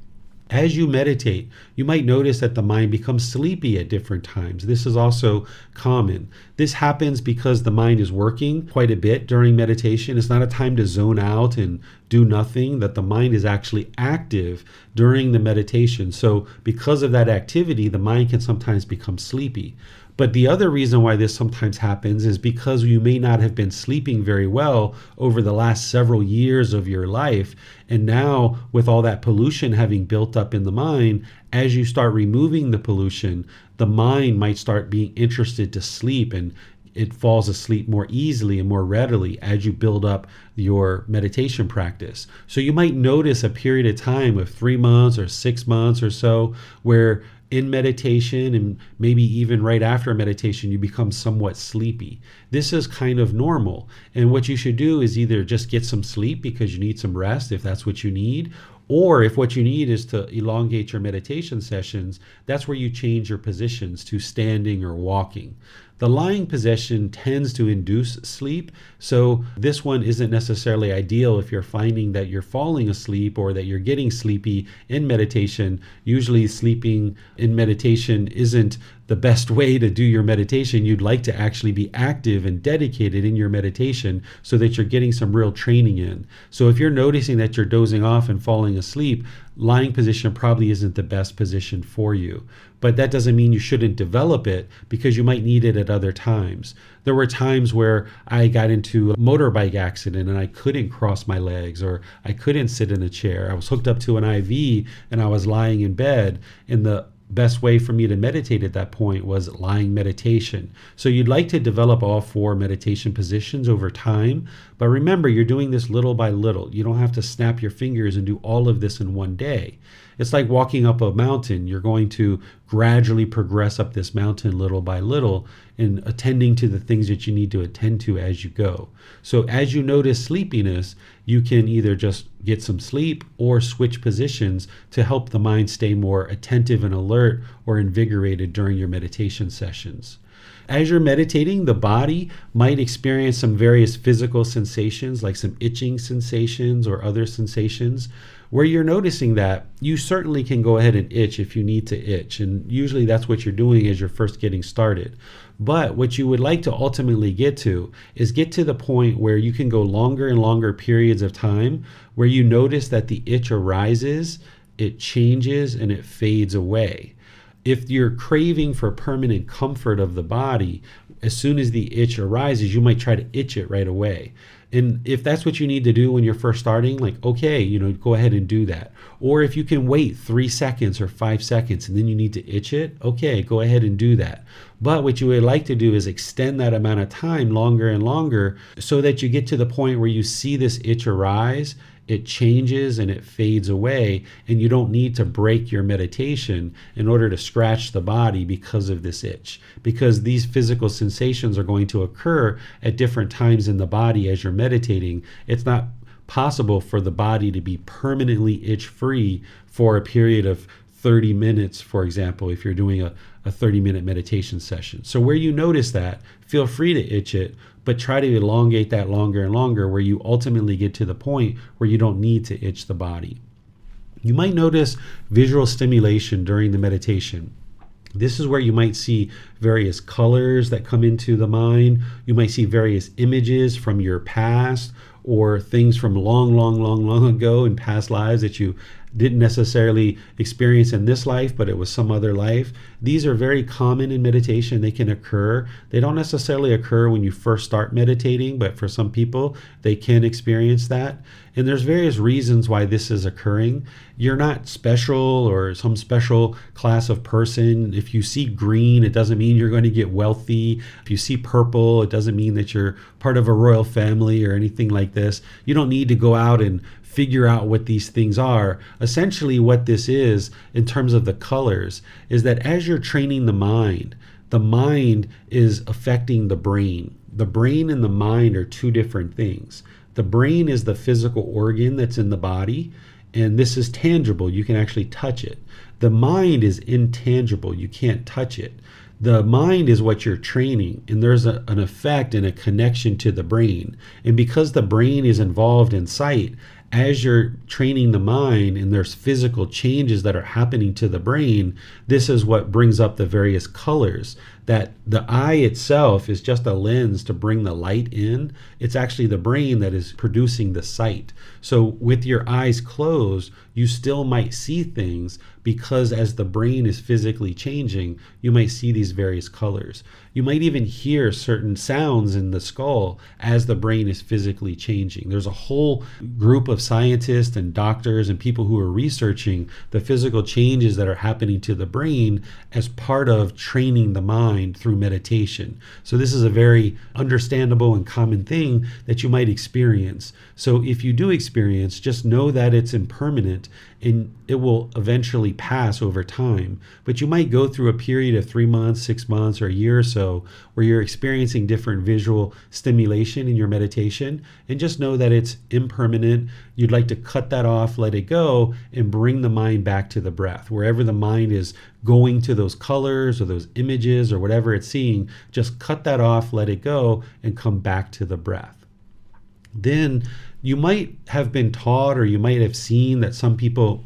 As you meditate, you might notice that the mind becomes sleepy at different times. This is also common. This happens because the mind is working quite a bit during meditation. It's not a time to zone out and do nothing, that the mind is actually active during the meditation. So because of that activity, the mind can sometimes become sleepy. But the other reason why this sometimes happens is because you may not have been sleeping very well over the last several years of your life. And now, with all that pollution having built up in the mind, as you start removing the pollution, the mind might start being interested to sleep, and it falls asleep more easily and more readily as you build up your meditation practice. So you might notice a period of time of 3 months or 6 months or so where in meditation, and maybe even right after meditation, you become somewhat sleepy. This is kind of normal. And what you should do is either just get some sleep because you need some rest, if that's what you need, or if what you need is to elongate your meditation sessions, that's where you change your positions to standing or walking. The lying position tends to induce sleep, so this one isn't necessarily ideal if you're finding that you're falling asleep or that you're getting sleepy in meditation. Usually sleeping in meditation isn't the best way to do your meditation. You'd like to actually be active and dedicated in your meditation so that you're getting some real training in. So if you're noticing that you're dozing off and falling asleep, lying position probably isn't the best position for you. But that doesn't mean you shouldn't develop it, because you might need it at other times. There were times where I got into a motorbike accident and I couldn't cross my legs, or I couldn't sit in a chair. I was hooked up to an IV and I was lying in bed, and the best way for me to meditate at that point was lying meditation. So you'd like to develop all 4 meditation positions over time, but remember, you're doing this little by little. You don't have to snap your fingers and do all of this in one day. It's like walking up a mountain. You're going to gradually progress up this mountain little by little, and attending to the things that you need to attend to as you go. So as you notice sleepiness, you can either just get some sleep or switch positions to help the mind stay more attentive and alert or invigorated during your meditation sessions. As you're meditating, the body might experience some various physical sensations, like some itching sensations or other sensations. Where you're noticing that, you certainly can go ahead and itch if you need to itch. And usually that's what you're doing as you're first getting started. But what you would like to ultimately get to is get to the point where you can go longer and longer periods of time where you notice that the itch arises, it changes, and it fades away. If you're craving for permanent comfort of the body, as soon as the itch arises, you might try to itch it right away. And if that's what you need to do when you're first starting, like, okay, go ahead and do that. Or if you can wait 3 seconds or 5 seconds and then you need to itch it, okay, go ahead and do that. But what you would like to do is extend that amount of time longer and longer so that you get to the point where you see this itch arise, it changes and it fades away, and you don't need to break your meditation in order to scratch the body because of this itch, because these physical sensations are going to occur at different times in the body as you're meditating. It's not possible for the body to be permanently itch-free for a period of 30 minutes, for example, if you're doing a 30-minute meditation session. So where you notice that, feel free to itch it, but try to elongate that longer and longer, where you ultimately get to the point where you don't need to itch the body. You might notice visual stimulation during the meditation. This is where you might see various colors that come into the mind. You might see various images from your past or things from long ago in past lives that you didn't necessarily experience in this life, but it was some other life. These are very common in meditation. They can occur. They don't necessarily occur when you first start meditating, but for some people, they can experience that. And there's various reasons why this is occurring. You're not special or some special class of person. If you see green, it doesn't mean you're going to get wealthy. If you see purple, it doesn't mean that you're part of a royal family or anything like this. You don't need to go out and figure out what these things are. Essentially, what this is in terms of the colors is that as you're training the mind is affecting the brain. The brain and the mind are two different things. The brain is the physical organ that's in the body, and this is tangible. You can actually touch it. The mind is intangible. You can't touch it. The mind is what you're training, and there's an effect and a connection to the brain. And because the brain is involved in sight, as you're training the mind and there's physical changes that are happening to the brain, this is what brings up the various colors. That the eye itself is just a lens to bring the light in. It's actually the brain that is producing the sight. So with your eyes closed, you still might see things because as the brain is physically changing, you might see these various colors. You might even hear certain sounds in the skull as the brain is physically changing. There's a whole group of scientists and doctors and people who are researching the physical changes that are happening to the brain as part of training the mind through meditation. So this is a very understandable and common thing that you might experience. So if you do experience, just know that it's impermanent and it will eventually pass over time. But you might go through a period of 3 months, 6 months, or a year or so where you're experiencing different visual stimulation in your meditation, and just know that it's impermanent. You'd like to cut that off, let it go, and bring the mind back to the breath. Wherever the mind is going to those colors or those images or whatever it's seeing, just cut that off, let it go, and come back to the breath. Then you might have been taught or you might have seen that some people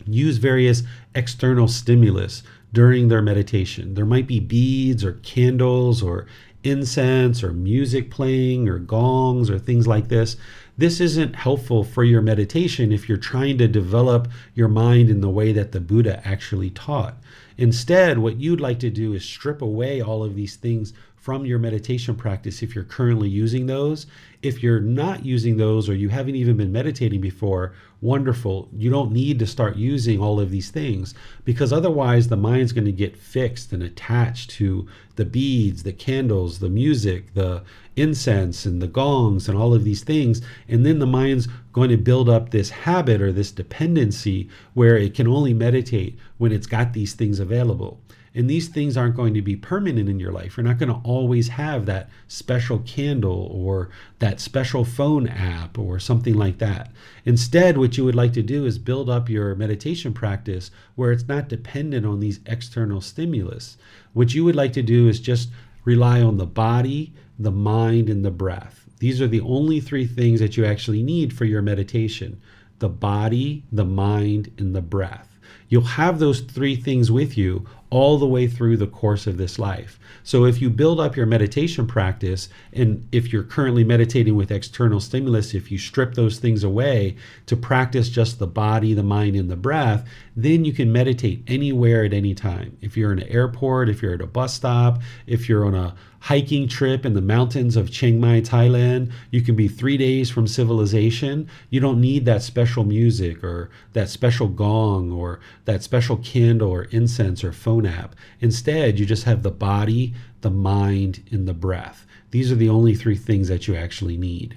use various external stimulus during their meditation. There might be beads or candles or incense or music playing or gongs or things like this. This isn't helpful for your meditation if you're trying to develop your mind in the way that the Buddha actually taught. Instead, what you'd like to do is strip away all of these things from your meditation practice if you're currently using those. If you're not using those or you haven't even been meditating before, wonderful. You don't need to start using all of these things because otherwise the mind's going to get fixed and attached to the beads, the candles, the music, the incense and the gongs and all of these things. And then the mind's going to build up this habit or this dependency where it can only meditate when it's got these things available. And these things aren't going to be permanent in your life. You're not going to always have that special candle or that special phone app or something like that. Instead, what you would like to do is build up your meditation practice where it's not dependent on these external stimulus. What you would like to do is just rely on the body, the mind, and the breath. These are the only three things that you actually need for your meditation: the body, the mind, and the breath. You'll have those three things with you all the way through the course of this life. So if you build up your meditation practice, and if you're currently meditating with external stimulus, if you strip those things away to practice just the body, the mind, and the breath, then you can meditate anywhere at any time. If you're in an airport, if you're at a bus stop, if you're on a hiking trip in the mountains of Chiang Mai, Thailand, you can be 3 days from civilization. You don't need that special music or that special gong or that special candle or incense or phone app. Instead, you just have the body, the mind, and the breath. These are the only three things that you actually need.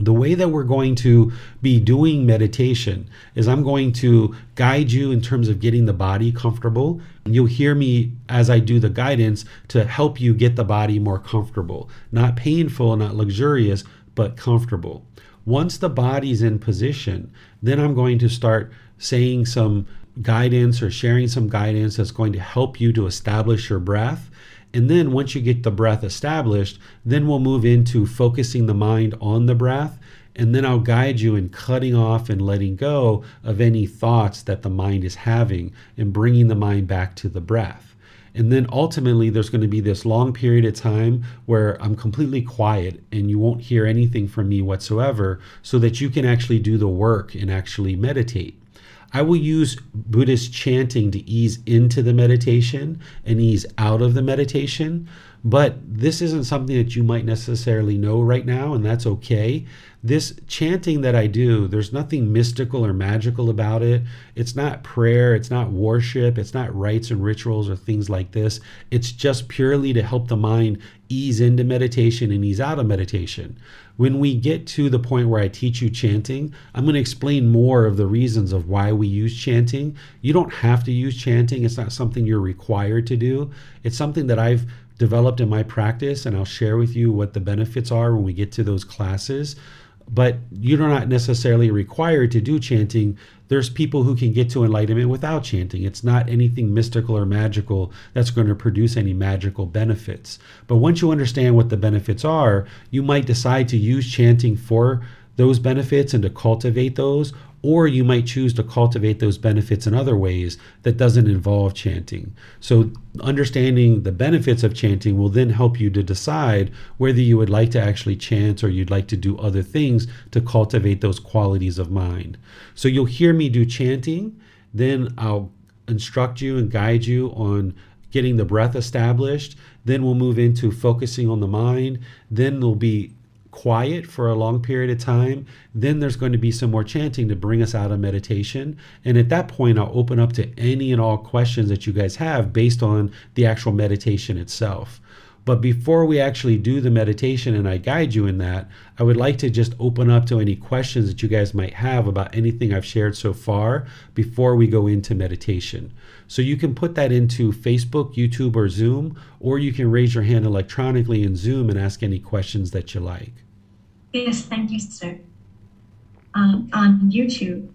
The way that we're going to be doing meditation is I'm going to guide you in terms of getting the body comfortable. You'll hear me as I do the guidance to help you get the body more comfortable. Not painful, not luxurious, but comfortable. Once the body's in position, then I'm going to start saying some guidance or sharing some guidance that's going to help you to establish your breath. And then once you get the breath established, then we'll move into focusing the mind on the breath And then I'll guide you in cutting off and letting go of any thoughts that the mind is having and bringing the mind back to the breath. And then ultimately, there's going to be this long period of time where I'm completely quiet and you won't hear anything from me whatsoever, so that you can actually do the work and actually meditate. I will use Buddhist chanting to ease into the meditation and ease out of the meditation. But this isn't something that you might necessarily know right now, and that's okay. This chanting that I do, there's nothing mystical or magical about it. It's not prayer, it's not worship, it's not rites and rituals or things like this. It's just purely to help the mind ease into meditation and ease out of meditation. When we get to the point where I teach you chanting, I'm going to explain more of the reasons of why we use chanting. You don't have to use chanting. It's not something you're required to do. It's something that I've developed in my practice, and I'll share with you what the benefits are when we get to those classes. But you're not necessarily required to do chanting. There's people who can get to enlightenment without chanting. It's not anything mystical or magical that's going to produce any magical benefits. But once you understand what the benefits are, you might decide to use chanting for those benefits and to cultivate those, or you might choose to cultivate those benefits in other ways that doesn't involve chanting. So understanding the benefits of chanting will then help you to decide whether you would like to actually chant or you'd like to do other things to cultivate those qualities of mind. So you'll hear me do chanting, then I'll instruct you and guide you on getting the breath established. Then we'll move into focusing on the mind. Then there'll be quiet for a long period of time. Then there's going to be some more chanting to bring us out of meditation. And at that point, I'll open up to any and all questions that you guys have based on the actual meditation itself. But before we actually do the meditation and I guide you in that, I would like to just open up to any questions that you guys might have about anything I've shared so far before we go into meditation. So you can put that into Facebook, YouTube, or Zoom, or you can raise your hand electronically in Zoom and ask any questions that you like. Yes, thank you, sir. On YouTube,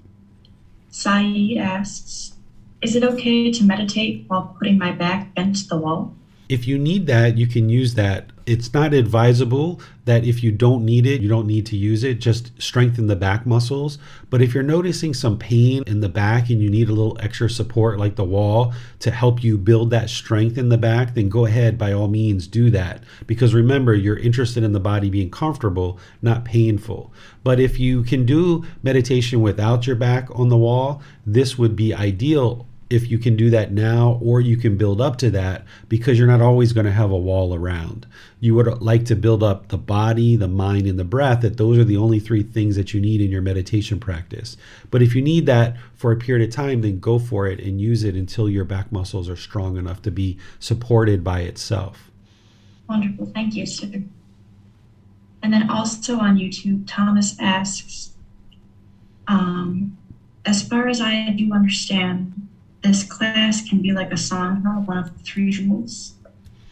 Saeed asks, is it okay to meditate while putting my back bent to the wall? If you need that, you can use that. It's not advisable that if you don't need it, you don't need to use it. Just strengthen the back muscles. But if you're noticing some pain in the back and you need a little extra support like the wall to help you build that strength in the back, then go ahead, by all means, do that. Because remember, you're interested in the body being comfortable, not painful. But if you can do meditation without your back on the wall, this would be ideal if you can do that now, or you can build up to that, because you're not always going to have a wall around. You would like to build up the body, the mind, and the breath, that those are the only three things that you need in your meditation practice. But if you need that for a period of time, then go for it and use it until your back muscles are strong enough to be supported by itself. Wonderful. Thank you, sir. And then also on YouTube, Thomas asks, as far as I do understand, this class can be like a sangha, one of the three jewels.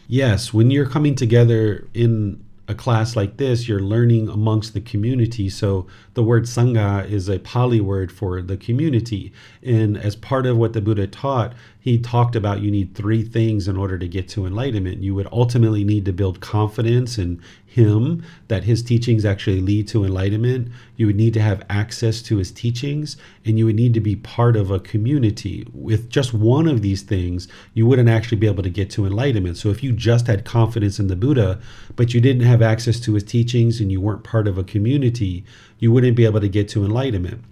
Yes, when you're coming together in a class like this, you're learning amongst the community. So the word sangha is a Pali word for the community. And as part of what the Buddha taught, he talked about you need three things in order to get to enlightenment. You would ultimately need to build confidence in him, that his teachings actually lead to enlightenment. You would need to have access to his teachings, and you would need to be part of a community. With just one of these things, you wouldn't actually be able to get to enlightenment. So if you just had confidence in the Buddha, but you didn't have access to his teachings and you weren't part of a community, you wouldn't be able to get to enlightenment.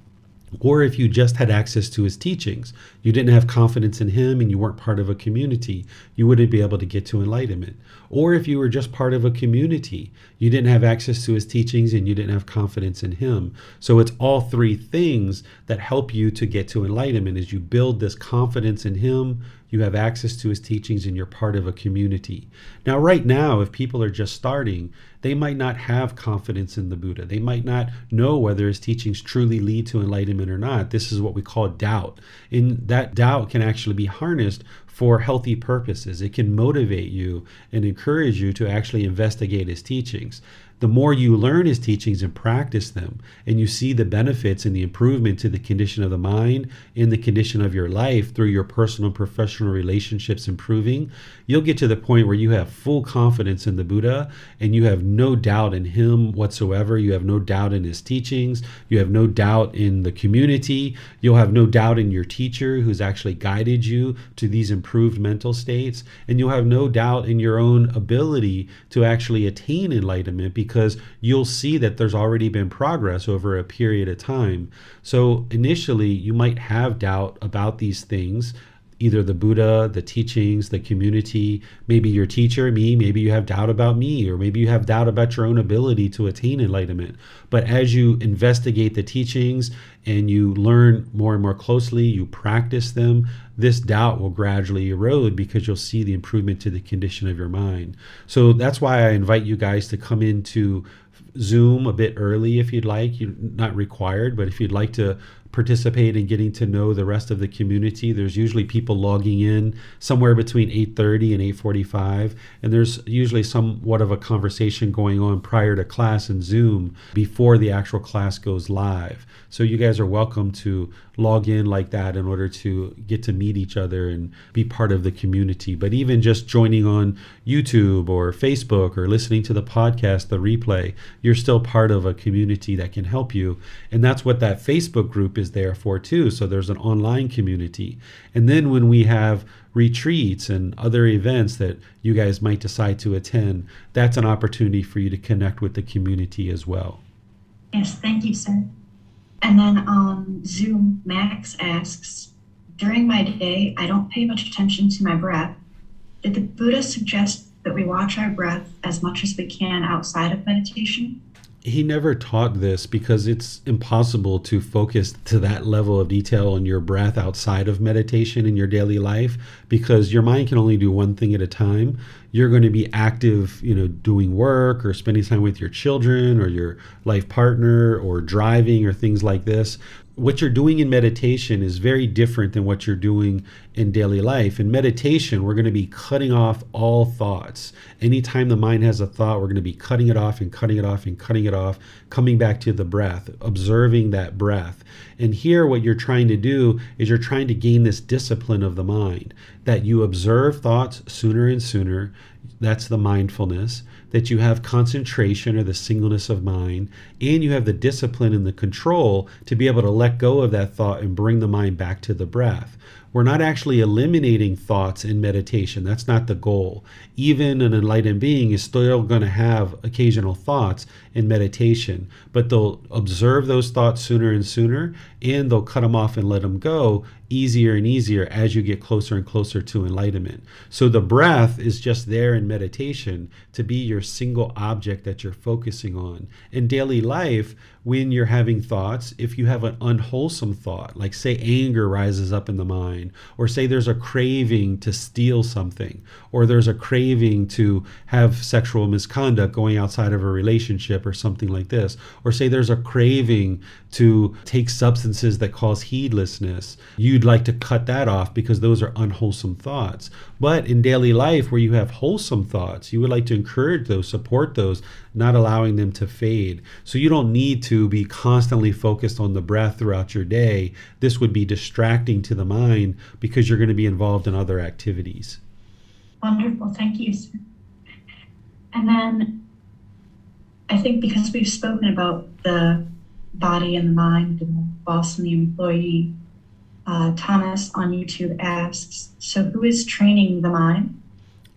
Or if you just had access to his teachings, you didn't have confidence in him and you weren't part of a community, you wouldn't be able to get to enlightenment. Or if you were just part of a community, you didn't have access to his teachings and you didn't have confidence in him. So it's all three things that help you to get to enlightenment. As you build this confidence in him, you have access to his teachings, and you're part of a community. Now, right now, if people are just starting, they might not have confidence in the Buddha. They might not know whether his teachings truly lead to enlightenment or not. This is what we call doubt. And that doubt can actually be harnessed for healthy purposes. It can motivate you and encourage you to actually investigate his teachings. the more you learn his teachings and practice them, and you see the benefits and the improvement to the condition of the mind and the condition of your life through your personal and professional relationships improving, you'll get to the point where you have full confidence in the Buddha and you have no doubt in him whatsoever. You have no doubt in his teachings. You have no doubt in the community. You'll have no doubt in your teacher who's actually guided you to these improved mental states. And you'll have no doubt in your own ability to actually attain enlightenment, because you'll see that there's already been progress over a period of time. So initially, you might have doubt about these things, either the Buddha, the teachings, the community, maybe your teacher, me, maybe you have doubt about me, or maybe you have doubt about your own ability to attain enlightenment. But as you investigate the teachings and you learn more and more closely, you practice them, this doubt will gradually erode because you'll see the improvement to the condition of your mind. So that's why I invite you guys to come into Zoom a bit early if you'd like. You're not required, but if you'd like to participate in getting to know the rest of the community, there's usually people logging in somewhere between 8:30 and 8:45, and there's usually somewhat of a conversation going on prior to class in Zoom before the actual class goes live. So you guys are welcome to log in like that in order to get to meet each other and be part of the community. But even just joining on YouTube or Facebook or listening to the podcast, the replay, you're still part of a community that can help you. And that's what that Facebook group is there for too. So there's an online community. And then when we have retreats and other events that you guys might decide to attend, that's an opportunity for you to connect with the community as well. Yes, thank you, sir. And then on Zoom, Max asks, during my day, I don't pay much attention to my breath. Did the Buddha suggest that we watch our breath as much as we can outside of meditation? He never taught this because it's impossible to focus to that level of detail on your breath outside of meditation in your daily life, because your mind can only do one thing at a time. You're going to be active, doing work or spending time with your children or your life partner or driving or things like this. What you're doing in meditation is very different than what you're doing in daily life. In meditation, we're going to be cutting off all thoughts. Anytime the mind has a thought, we're going to be cutting it off and cutting it off and cutting it off, coming back to the breath, observing that breath. And here, what you're trying to do is you're trying to gain this discipline of the mind, that you observe thoughts sooner and sooner. That's the mindfulness, that you have concentration or the singleness of mind, and you have the discipline and the control to be able to let go of that thought and bring the mind back to the breath. We're not actually eliminating thoughts in meditation. That's not the goal. Even an enlightened being is still going to have occasional thoughts in meditation, but they'll observe those thoughts sooner and sooner, and they'll cut them off and let them go easier and easier as you get closer and closer to enlightenment. So the breath is just there in meditation to be your single object that you're focusing on. In daily life, when you're having thoughts, if you have an unwholesome thought, like say anger rises up in the mind, or say there's a craving to steal something, or there's a craving to have sexual misconduct going outside of a relationship or something like this, or say there's a craving to take substances that cause heedlessness, you'd like to cut that off because those are unwholesome thoughts. But in daily life, where you have wholesome thoughts, you would like to encourage those, support those, not allowing them to fade. So you don't need to be constantly focused on the breath throughout your day. This would be distracting to the mind because you're going to be involved in other activities. Wonderful. Thank you, sir. And then I think because we've spoken about the body and the mind and the boss and the employee, Thomas on YouTube asks, so who is training the mind?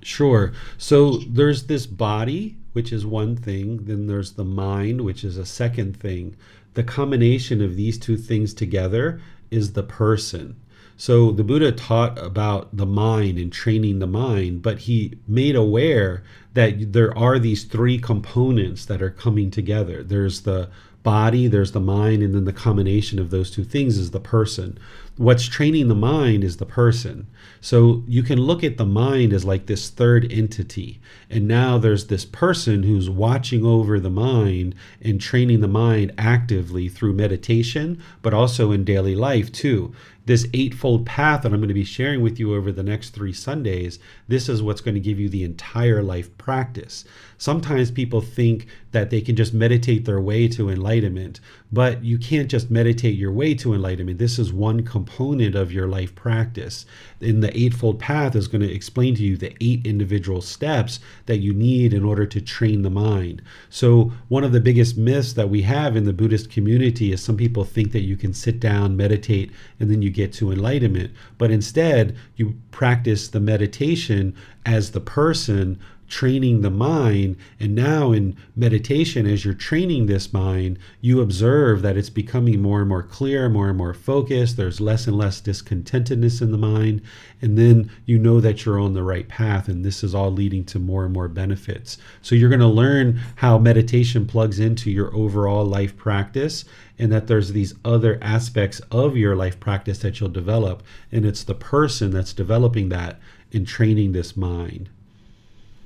Sure. So there's this body, which is one thing. Then there's the mind, which is a second thing. The combination of these two things together is the person. So the Buddha taught about the mind and training the mind, but he made aware that there are these three components that are coming together. There's the body, there's the mind, and then the combination of those two things is the person. What's training the mind is the person. So you can look at the mind as like this third entity. And now there's this person who's watching over the mind and training the mind actively through meditation, but also in daily life too. This eightfold path that I'm going to be sharing with you over the next 3 Sundays, this is what's going to give you the entire life practice. Sometimes people think that they can just meditate their way to enlightenment, but you can't just meditate your way to enlightenment. This is one component of your life practice. And the eightfold path is going to explain to you the 8 individual steps that you need in order to train the mind. So one of the biggest myths that we have in the Buddhist community is some people think that you can sit down, meditate, and then you get to enlightenment. But instead, you practice the meditation as the person training the mind. And now in meditation, as you're training this mind, you observe that it's becoming more and more clear, more and more focused. There's less and less discontentedness in the mind. And then you know that you're on the right path. And this is all leading to more and more benefits. So you're going to learn how meditation plugs into your overall life practice, and that there's these other aspects of your life practice that you'll develop. And it's the person that's developing that and training this mind.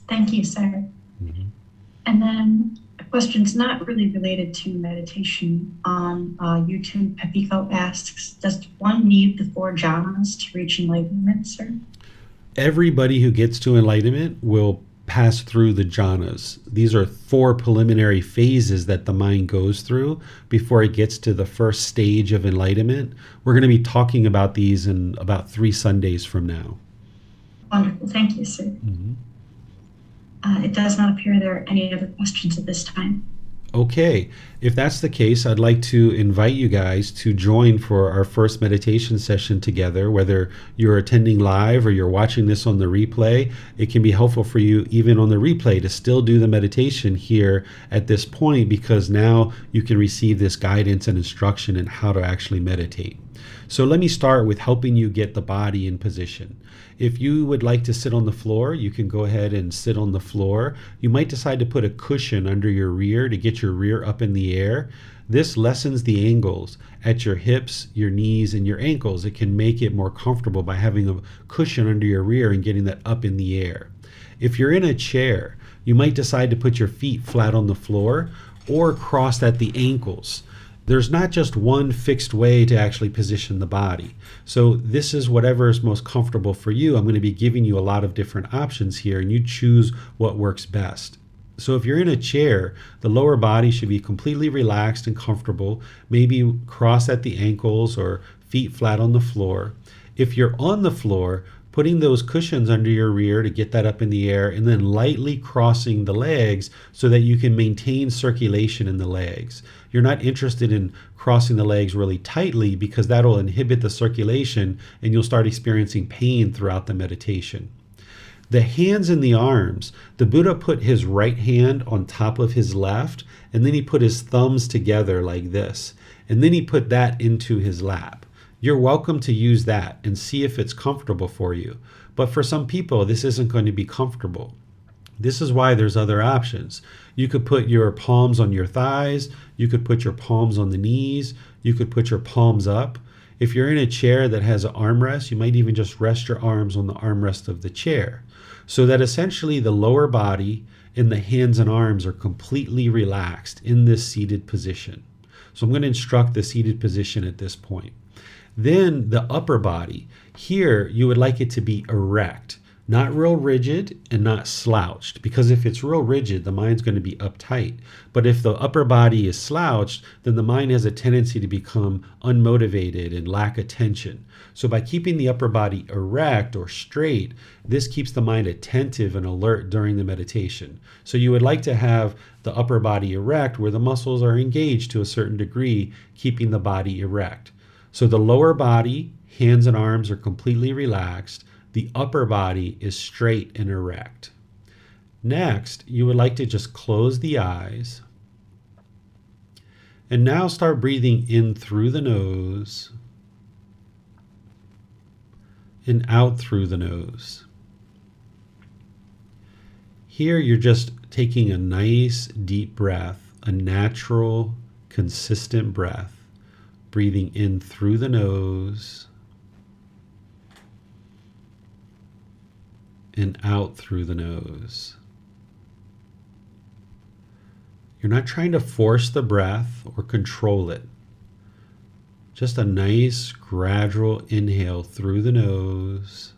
Thank you, sir. Mm-hmm. And then a question's not really related to meditation. On YouTube, Pepiko asks, does one need the 4 jhanas to reach enlightenment, sir? Everybody who gets to enlightenment will pass through the jhanas. These are 4 preliminary phases that the mind goes through before it gets to the first stage of enlightenment. We're going to be talking about these in about 3 Sundays from now. Wonderful. Thank you, sir. Mm-hmm. It does not appear there are any other questions at this time. Okay, if that's the case, I'd like to invite you guys to join for our first meditation session together. Whether you're attending live or you're watching this on the replay, it can be helpful for you even on the replay to still do the meditation here at this point, because now you can receive this guidance and instruction in how to actually meditate. So let me start with helping you get the body in position. If you would like to sit on the floor, you can go ahead and sit on the floor. You might decide to put a cushion under your rear to get your rear up in the air. This lessens the angles at your hips, your knees, and your ankles. It can make it more comfortable by having a cushion under your rear and getting that up in the air. If you're in a chair, you might decide to put your feet flat on the floor or crossed at the ankles. There's not just one fixed way to actually position the body. So this is whatever is most comfortable for you. I'm going to be giving you a lot of different options here, and you choose what works best. So if you're in a chair, the lower body should be completely relaxed and comfortable, maybe crossed at the ankles or feet flat on the floor. If you're on the floor, putting those cushions under your rear to get that up in the air, and then lightly crossing the legs so that you can maintain circulation in the legs. You're not interested in crossing the legs really tightly, because that'll inhibit the circulation and you'll start experiencing pain throughout the meditation. The hands and the arms, the Buddha put his right hand on top of his left, and then he put his thumbs together like this, and then he put that into his lap. You're welcome to use that and see if it's comfortable for you. But for some people, this isn't going to be comfortable. This is why there's other options. You could put your palms on your thighs. You could put your palms on the knees. You could put your palms up. If you're in a chair that has an armrest, you might even just rest your arms on the armrest of the chair, so that essentially the lower body and the hands and arms are completely relaxed in this seated position. So I'm going to instruct the seated position at this point. Then the upper body, here you would like it to be erect, not real rigid and not slouched, because if it's real rigid, the mind's going to be uptight. But if the upper body is slouched, then the mind has a tendency to become unmotivated and lack attention. So by keeping the upper body erect or straight, this keeps the mind attentive and alert during the meditation. So you would like to have the upper body erect where the muscles are engaged to a certain degree, keeping the body erect. So the lower body, hands and arms are completely relaxed. The upper body is straight and erect. Next, you would like to just close the eyes. And now start breathing in through the nose and out through the nose. Here you're just taking a nice deep breath, a natural, consistent breath. Breathing in through the nose and out through the nose. You're not trying to force the breath or control it. Just a nice gradual inhale through the nose.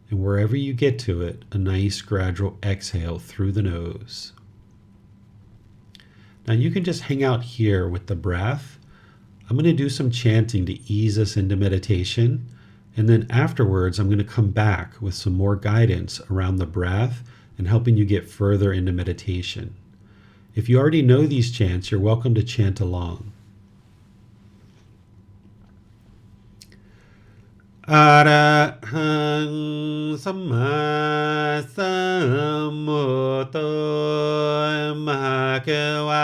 And wherever you get to it, a nice gradual exhale through the nose. Now you can just hang out here with the breath. I'm going to do some chanting to ease us into meditation. And then afterwards, I'm going to come back with some more guidance around the breath and helping you get further into meditation. If you already know these chants, you're welcome to chant along. Arahang Samma Sambuddho Bhagava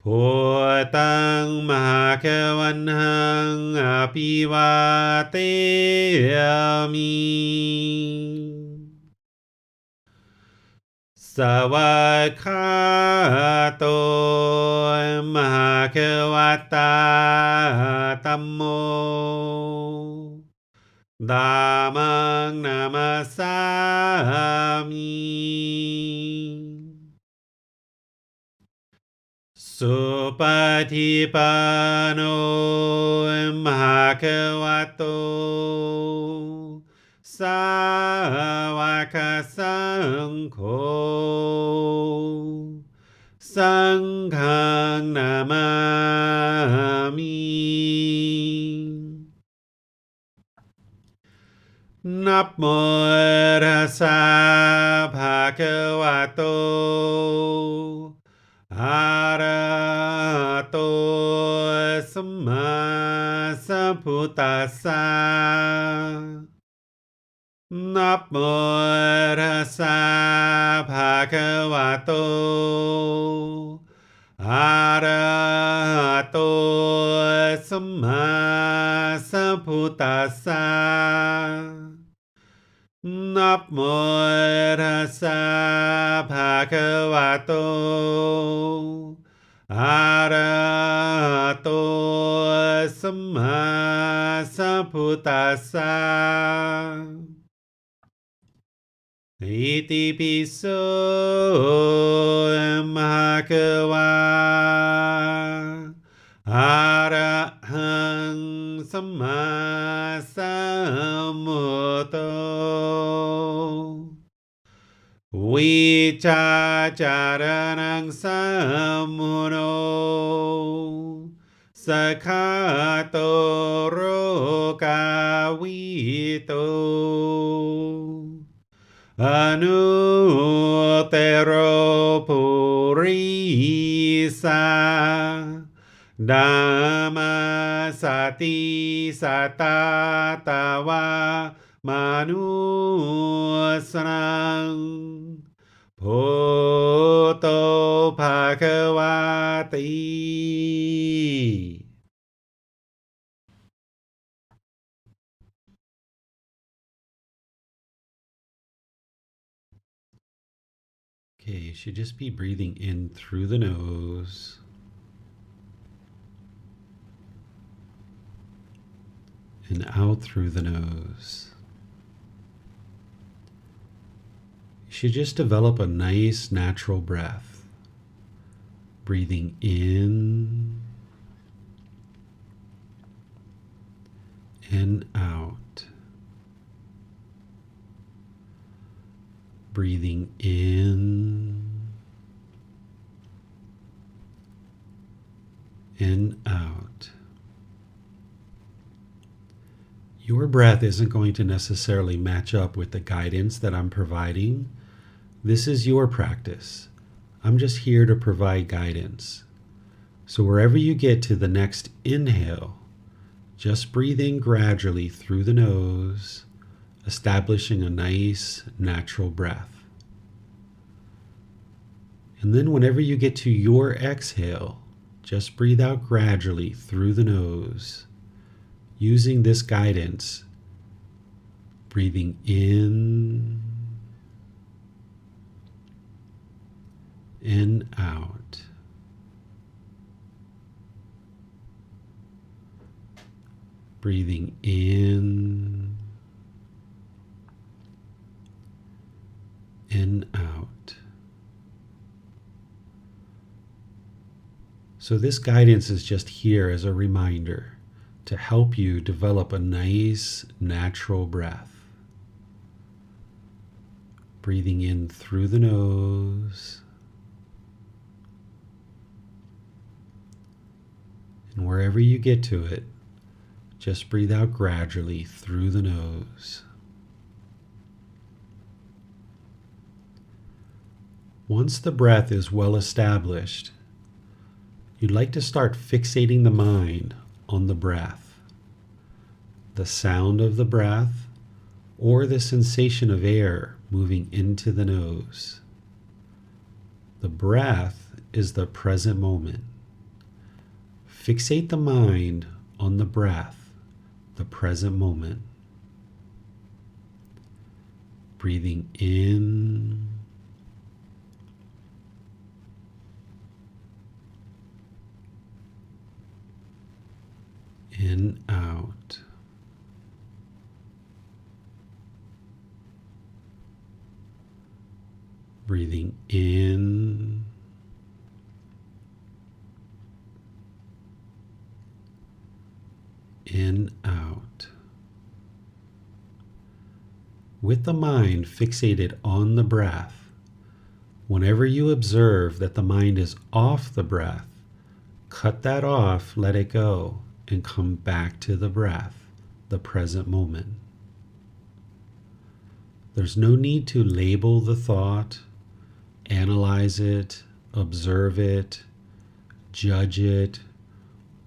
Bhutang Bhagavanhang Abhivateyami Savakhato Bhagavata Tammo Dhammang Namasami Supatipano Bhagavato Sāvaka Saṅgho Saṅghang Namami Namo Tassa Bhagavato Arahato Samma Sambuddhassa Namo Tassa Bhagavato Arahato Samma Sambuddhassa Namo Tassa Bhagavato Arahato Samma Sambuddhassa Iti piso Bhagava Arahang Samma Sambuddho Vicacaranang Sammuno Sakhato Rokavito Anutero Purisa Dhamma Sati Satatawa Manusang Bhoto Bhagavati. Okay, you should just be breathing in through the nose and out through the nose. You should just develop a nice natural breath. Breathing in and out. Breathing in and out. Your breath isn't going to necessarily match up with the guidance that I'm providing. This is your practice. I'm just here to provide guidance. So wherever you get to the next inhale, just breathe in gradually through the nose, establishing a nice natural breath. And then whenever you get to your exhale, just breathe out gradually through the nose, using this guidance, breathing in and out. Breathing in and out. So this guidance is just here as a reminder to help you develop a nice, natural breath. Breathing in through the nose. And wherever you get to it, just breathe out gradually through the nose. Once the breath is well established, you'd like to start fixating the mind on the breath, the sound of the breath, or the sensation of air moving into the nose. The breath is the present moment. Fixate the mind on the breath, the present moment. Breathing in and out. Breathing in and out. With the mind fixated on the breath, whenever you observe that the mind is off the breath, cut that off, let it go, and come back to the breath, the present moment. There's no need to label the thought, analyze it, observe it, judge it,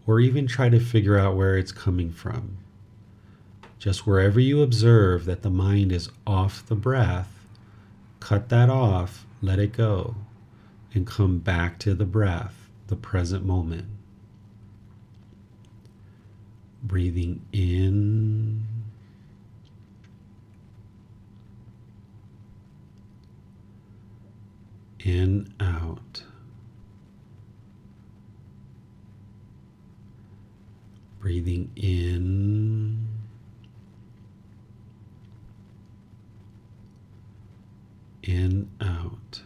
or even try to figure out where it's coming from. Just wherever you observe that the mind is off the breath, cut that off, let it go, and come back to the breath, the present moment. Breathing in and out. Breathing in and out.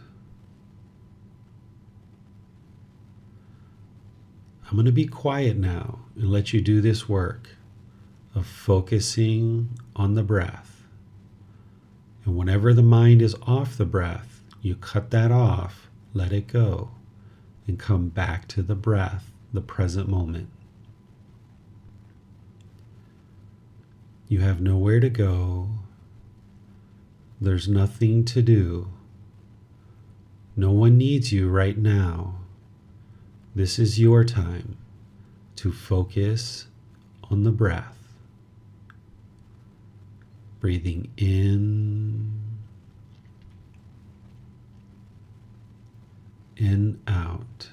I'm going to be quiet now and let you do this work of focusing on the breath. And whenever the mind is off the breath, you cut that off, let it go, and come back to the breath, the present moment. You have nowhere to go. There's nothing to do. No one needs you right now. This is your time to focus on the breath. Breathing in and out.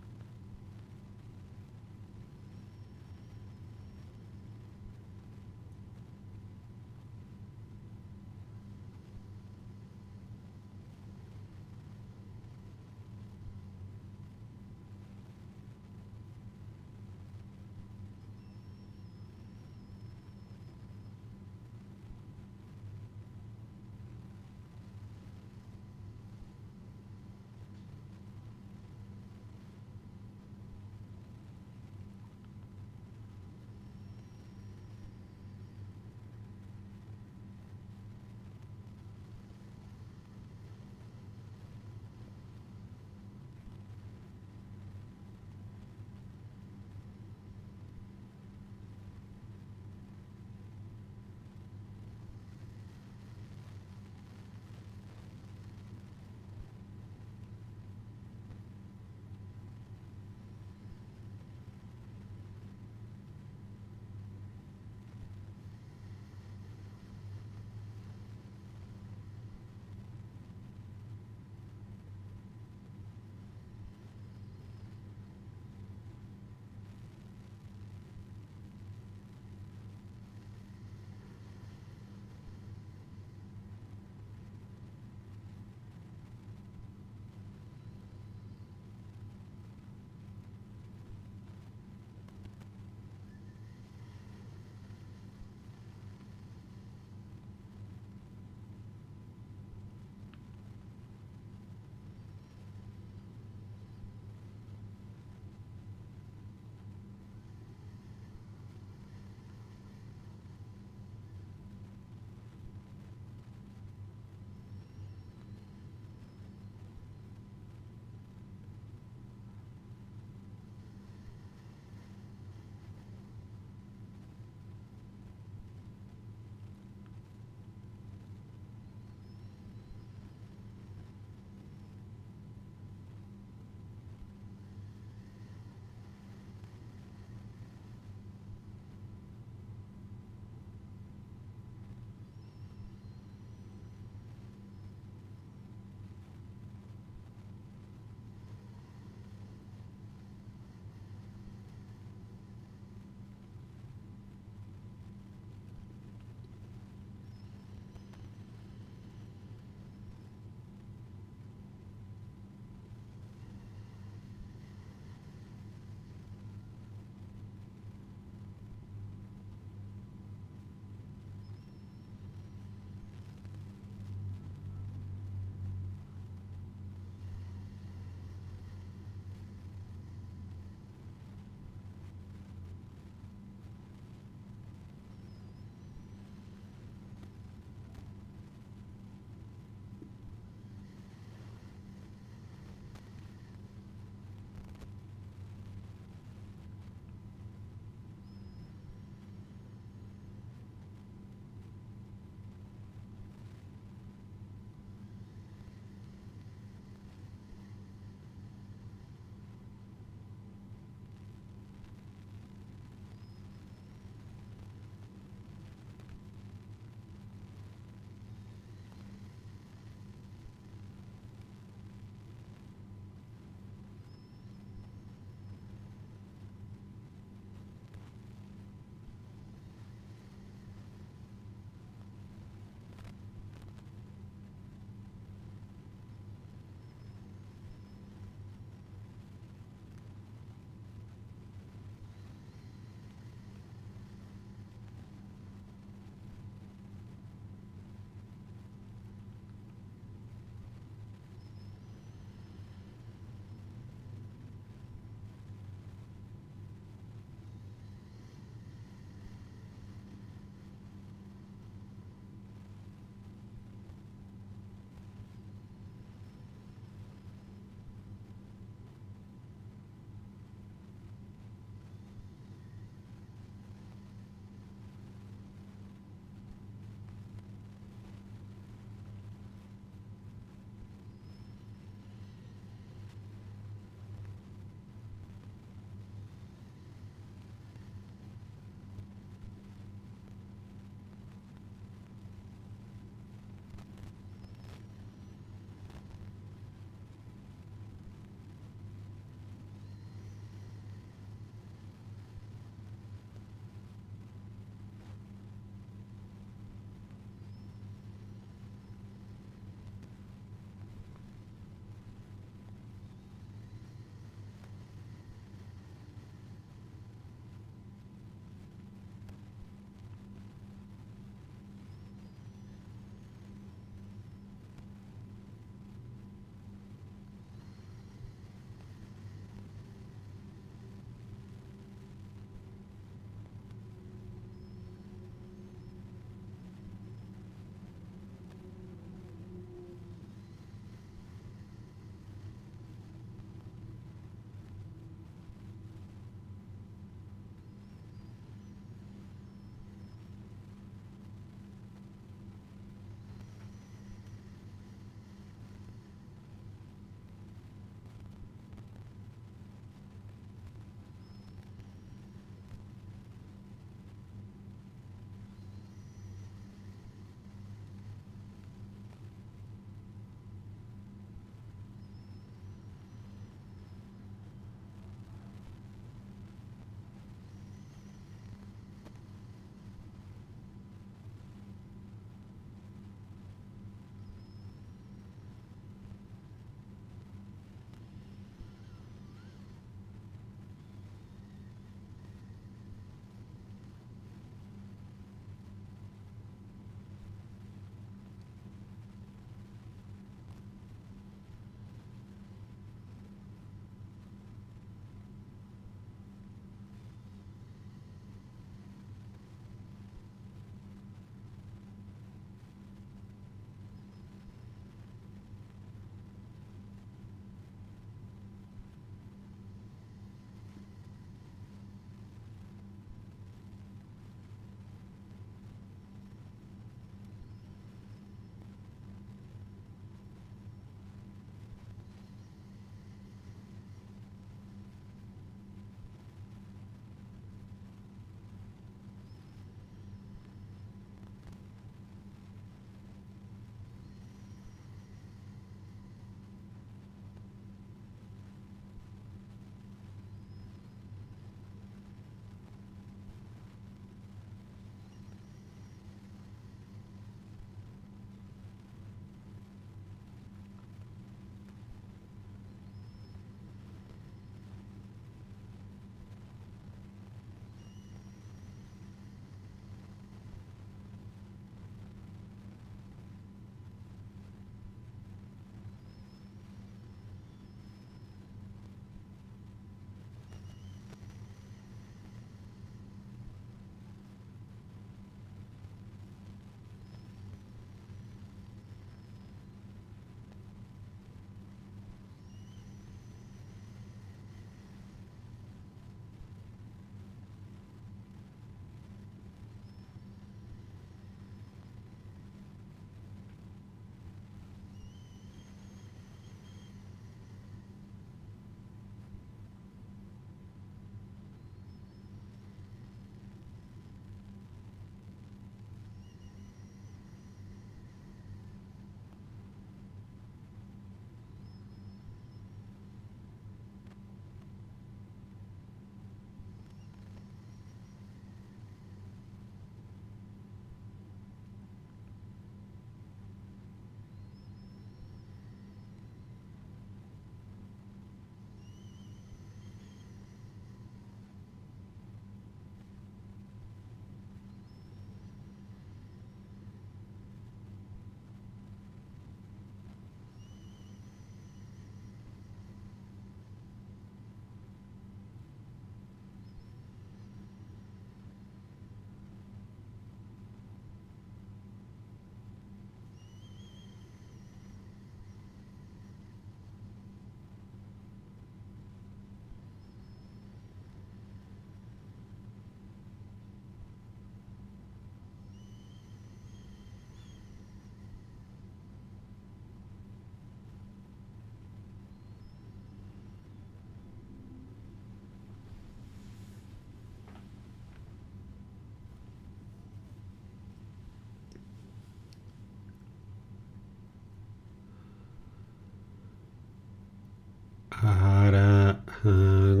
อะระหัง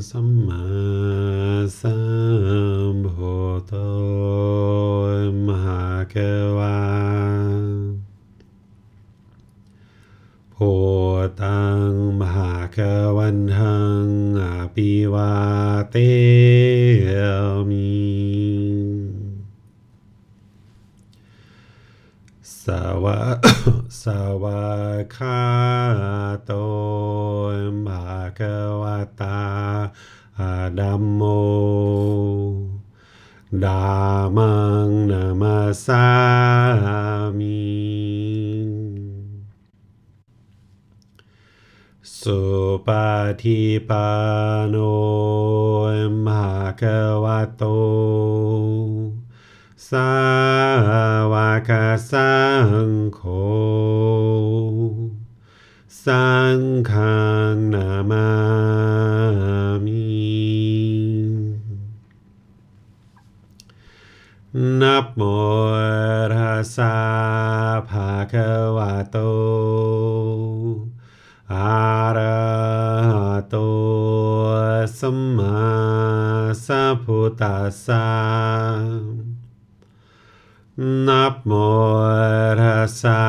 สัมมาสัมพุทโธมหาเกวาโพตังมหาเกวันหังอภิวาเตมิสวะ สวะคาโตภะคะวะตาอะธัมโมธัมมังนะมัสสามิสุปฏิปันโนภะคะวะโตสาวกสังโฆสังฆังนามามินะโมตัสสะภะคะวะโตอะระหะโตสัมมาสัมพุทธัสสะนะโมตัสสะ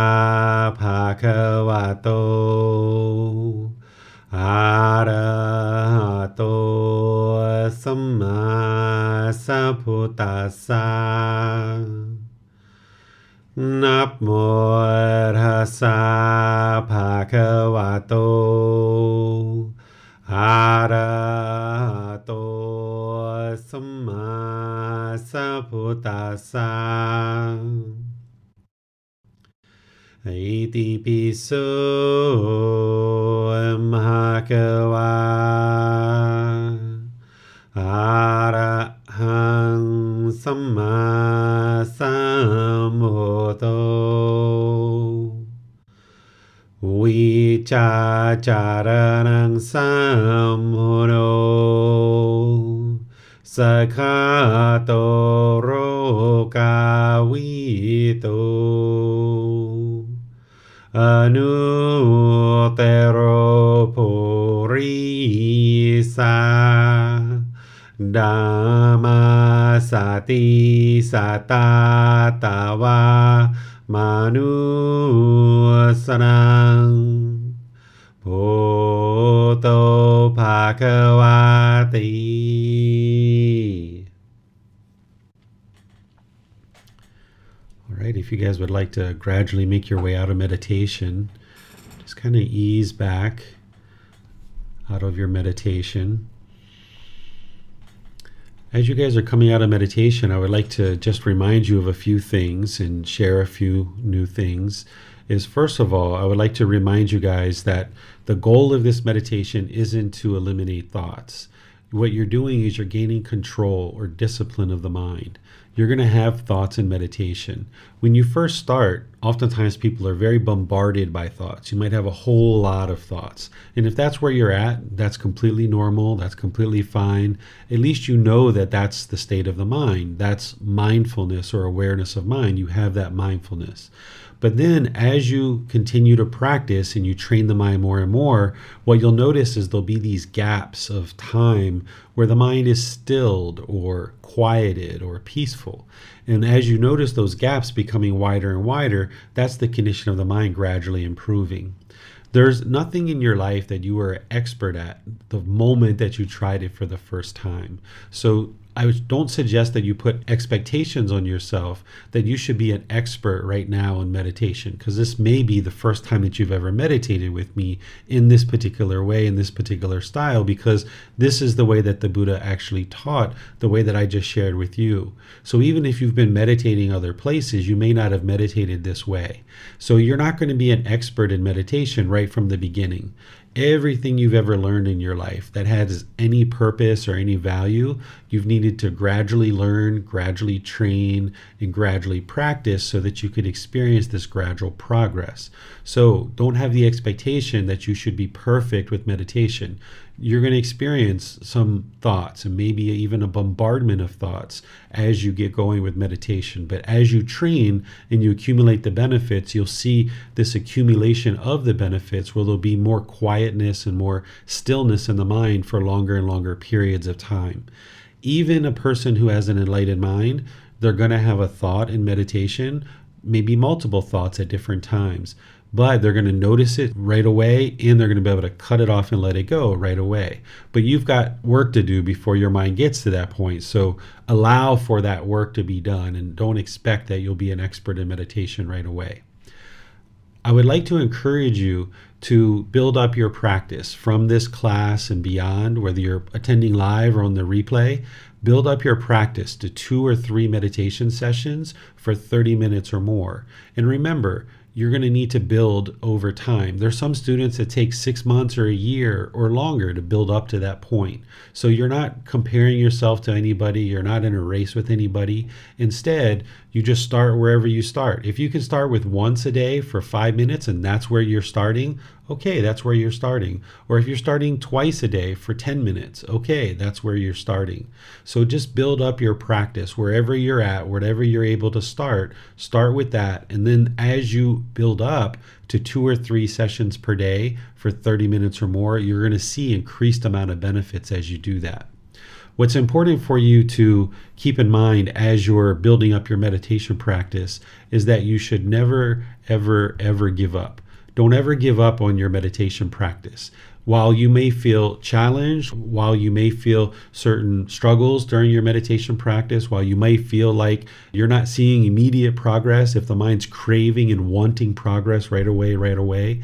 ภะคะวะโตอะระหะโตสัมมาสัมพุทธัสสะนะโมตัสสะภะคะวะโตอะระหะโตสัมมาสัมพุทธัสสะอิติปิโสภะคะวะอะระหังสัมมาสัมพุทโธวิชาจารณังสัมพุทโธสัคคาโตโรกาวิโตอนุเตโรปุริสาธัมมาสติสัตตาตาวามนุสนังพุทโธภควาติ All right, if you guys would like to gradually make your way out of meditation, just kind of ease back out of your meditation. As you guys are coming out of meditation, I would like to just remind you of a few things and share a few new things. First of all, I would like to remind you guys that the goal of this meditation isn't to eliminate thoughts. What you're doing is you're gaining control or discipline of the mind. You're going to have thoughts in meditation. When you first start, oftentimes people are very bombarded by thoughts. You might have a whole lot of thoughts. And if that's where you're at, that's completely normal. That's completely fine. At least you know that that's the state of the mind. That's mindfulness or awareness of mind. You have that mindfulness. But then as you continue to practice and you train the mind more and more, what you'll notice is there'll be these gaps of time where the mind is stilled or quieted or peaceful. And as you notice those gaps becoming wider and wider, that's the condition of the mind gradually improving. There's nothing in your life that you are expert at the moment that you tried it for the first time. So I don't suggest that you put expectations on yourself that you should be an expert right now in meditation, because this may be the first time that you've ever meditated with me in this particular way, in this particular style, because this is the way that the Buddha actually taught, the way that I just shared with you. So even if you've been meditating other places, you may not have meditated this way. So you're not going to be an expert in meditation right from the beginning. Everything you've ever learned in your life that has any purpose or any value, you've needed to gradually learn, gradually train, and gradually practice so that you could experience this gradual progress. So don't have the expectation that you should be perfect with meditation. you're going to experience some thoughts and maybe even a bombardment of thoughts as you get going with meditation. But as you train and you accumulate the benefits, you'll see this accumulation of the benefits where there'll be more quietness and more stillness in the mind for longer and longer periods of time. Even a person who has an enlightened mind, they're going to have a thought in meditation, maybe multiple thoughts at different times, but they're going to notice it right away, and they're going to be able to cut it off and let it go right away. But you've got work to do before your mind gets to that point. So allow for that work to be done, and don't expect that you'll be an expert in meditation right away. I would like to encourage you to build up your practice from this class and beyond, whether you're attending live or on the replay. Build up your practice to 2 or 3 meditation sessions for 30 minutes or more. And remember, you're going to need to build over time. There's some students that take 6 months or a year or longer to build up to that point. So you're not comparing yourself to anybody. You're not in a race with anybody. Instead, you just start wherever you start. If you can start with once a day for 5 minutes and that's where you're starting, okay, that's where you're starting. Or if you're starting twice a day for 10 minutes, okay, that's where you're starting. So just build up your practice wherever you're at, whatever you're able to start with that. And then as you build up to 2 or 3 sessions per day for 30 minutes or more, you're going to see increased amount of benefits as you do that. What's important for you to keep in mind as you're building up your meditation practice is that you should never, ever, ever give up. Don't ever give up on your meditation practice. While you may feel challenged, while you may feel certain struggles during your meditation practice, while you may feel like you're not seeing immediate progress, if the mind's craving and wanting progress right away,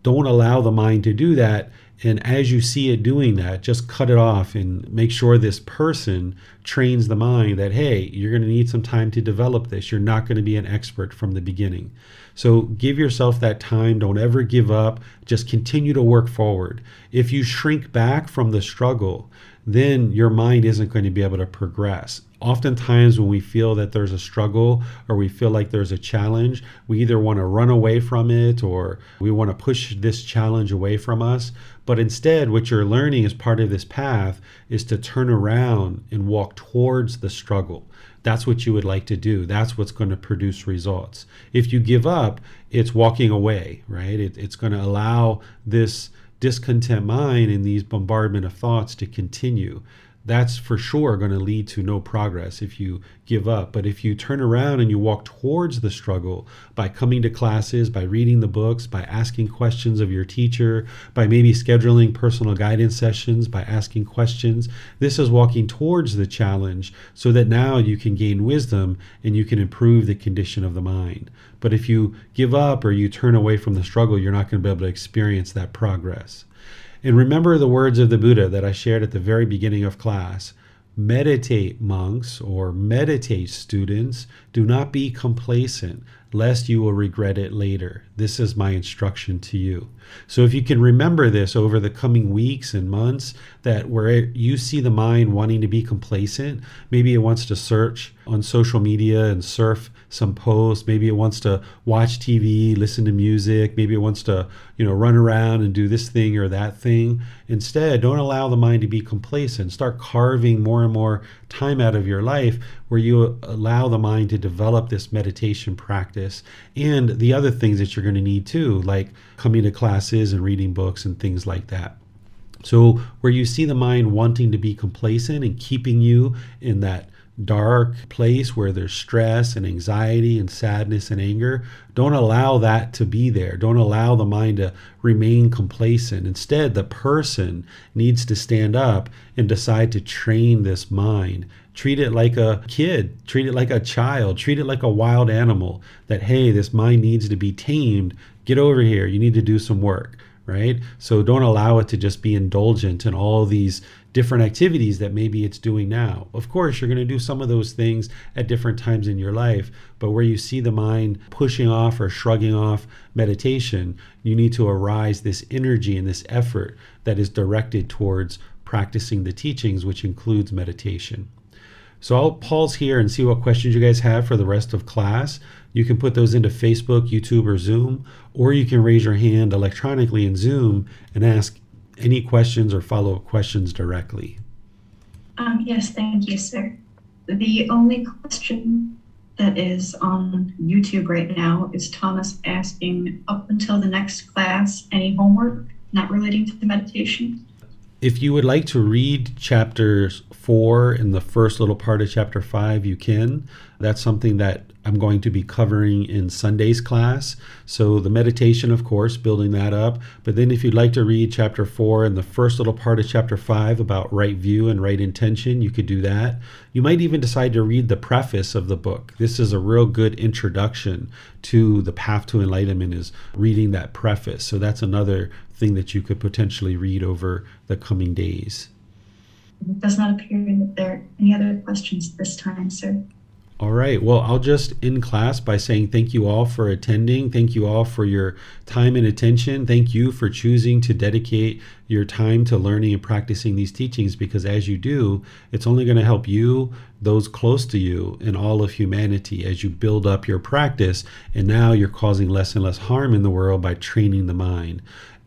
don't allow the mind to do that. And as you see it doing that, just cut it off and make sure this person trains the mind that, hey, you're going to need some time to develop this. You're not going to be an expert from the beginning. So give yourself that time. Don't ever give up. Just continue to work forward. If you shrink back from the struggle, then your mind isn't going to be able to progress. Oftentimes when we feel that there's a struggle or we feel like there's a challenge, we either want to run away from it or we want to push this challenge away from us. But instead, what you're learning as part of this path is to turn around and walk towards the struggle. That's what you would like to do. That's what's going to produce results. If you give up, it's walking away, right? It's going to allow this discontent mind and these bombardment of thoughts to continue. That's for sure going to lead to no progress if you give up. But if you turn around and you walk towards the struggle by coming to classes, by reading the books, by asking questions of your teacher, by maybe scheduling personal guidance sessions, by asking questions, this is walking towards the challenge so that now you can gain wisdom and you can improve the condition of the mind. But if you give up or you turn away from the struggle, you're not going to be able to experience that progress. And remember the words of the Buddha that I shared at the very beginning of class. Meditate, monks, or meditate, students. Do not be complacent, lest you will regret it later. This is my instruction to you. So if you can remember this over the coming weeks and months, that where you see the mind wanting to be complacent, maybe it wants to search on social media and surf some posts, maybe it wants to watch TV, listen to music, maybe it wants to, run around and do this thing or that thing. Instead, don't allow the mind to be complacent. Start carving more and more time out of your life where you allow the mind to develop this meditation practice and the other things that you're going to need too, like coming to classes and reading books and things like that. So where you see the mind wanting to be complacent and keeping you in that dark place where there's stress and anxiety and sadness and anger, don't allow that to be there. Don't allow the mind to remain complacent. Instead, the person needs to stand up and decide to train this mind. Treat it like a kid, treat it like a child, treat it like a wild animal that, hey, this mind needs to be tamed. Get over here. You need to do some work, right? So don't allow it to just be indulgent in all these different activities that maybe it's doing now. Of course, you're going to do some of those things at different times in your life, but where you see the mind pushing off or shrugging off meditation, you need to arise this energy and this effort that is directed towards practicing the teachings, which includes meditation. So I'll pause here and see what questions you guys have for the rest of class. You can put those into Facebook, YouTube, or Zoom, or you can raise your hand electronically in Zoom and ask any questions or follow-up questions directly. Yes, thank you, sir. The only question that is on YouTube right now is Thomas asking, up until the next class, any homework not relating to the meditation? If you would like to read chapters 4 and the first little part of chapter 5, you can. That's something that I'm going to be covering in Sunday's class. So the meditation, of course, building that up. But then if you'd like to read chapter 4 and the first little part of chapter 5 about right view and right intention, you could do that. You might even decide to read the preface of the book. This is a real good introduction to the path to enlightenment, is reading that preface. So that's another thing that you could potentially read over the coming days. It does not appear that there are any other questions this time, sir. All right. Well, I'll just end class by saying thank you all for attending. Thank you all for your time and attention. Thank you for choosing to dedicate your time to learning and practicing these teachings, because as you do, it's only going to help you, those close to you, and all of humanity as you build up your practice. And now you're causing less and less harm in the world by training the mind.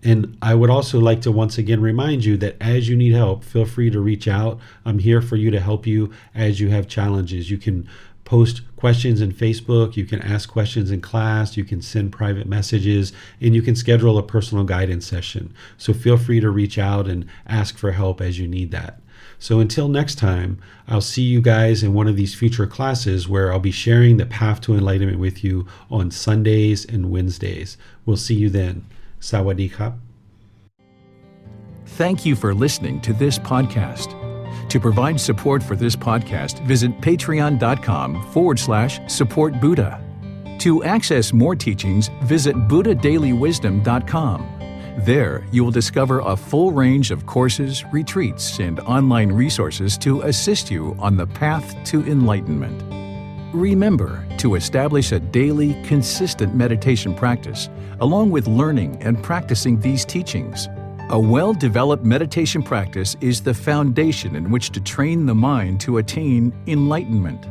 And I would also like to once again remind you that as you need help, feel free to reach out. I'm here for you to help you as you have challenges. You can post questions in Facebook, you can ask questions in class, you can send private messages, and you can schedule a personal guidance session. So feel free to reach out and ask for help as you need that. So until next time, I'll see you guys in one of these future classes where I'll be sharing the path to enlightenment with you on Sundays and Wednesdays. We'll see you then. Sawadee krap. Thank you for listening to this podcast. To provide support for this podcast, visit patreon.com/support Buddha. To access more teachings, visit buddhadailywisdom.com. There, you will discover a full range of courses, retreats, and online resources to assist you on the path to enlightenment. Remember to establish a daily, consistent meditation practice, along with learning and practicing these teachings. A well-developed meditation practice is the foundation in which to train the mind to attain enlightenment.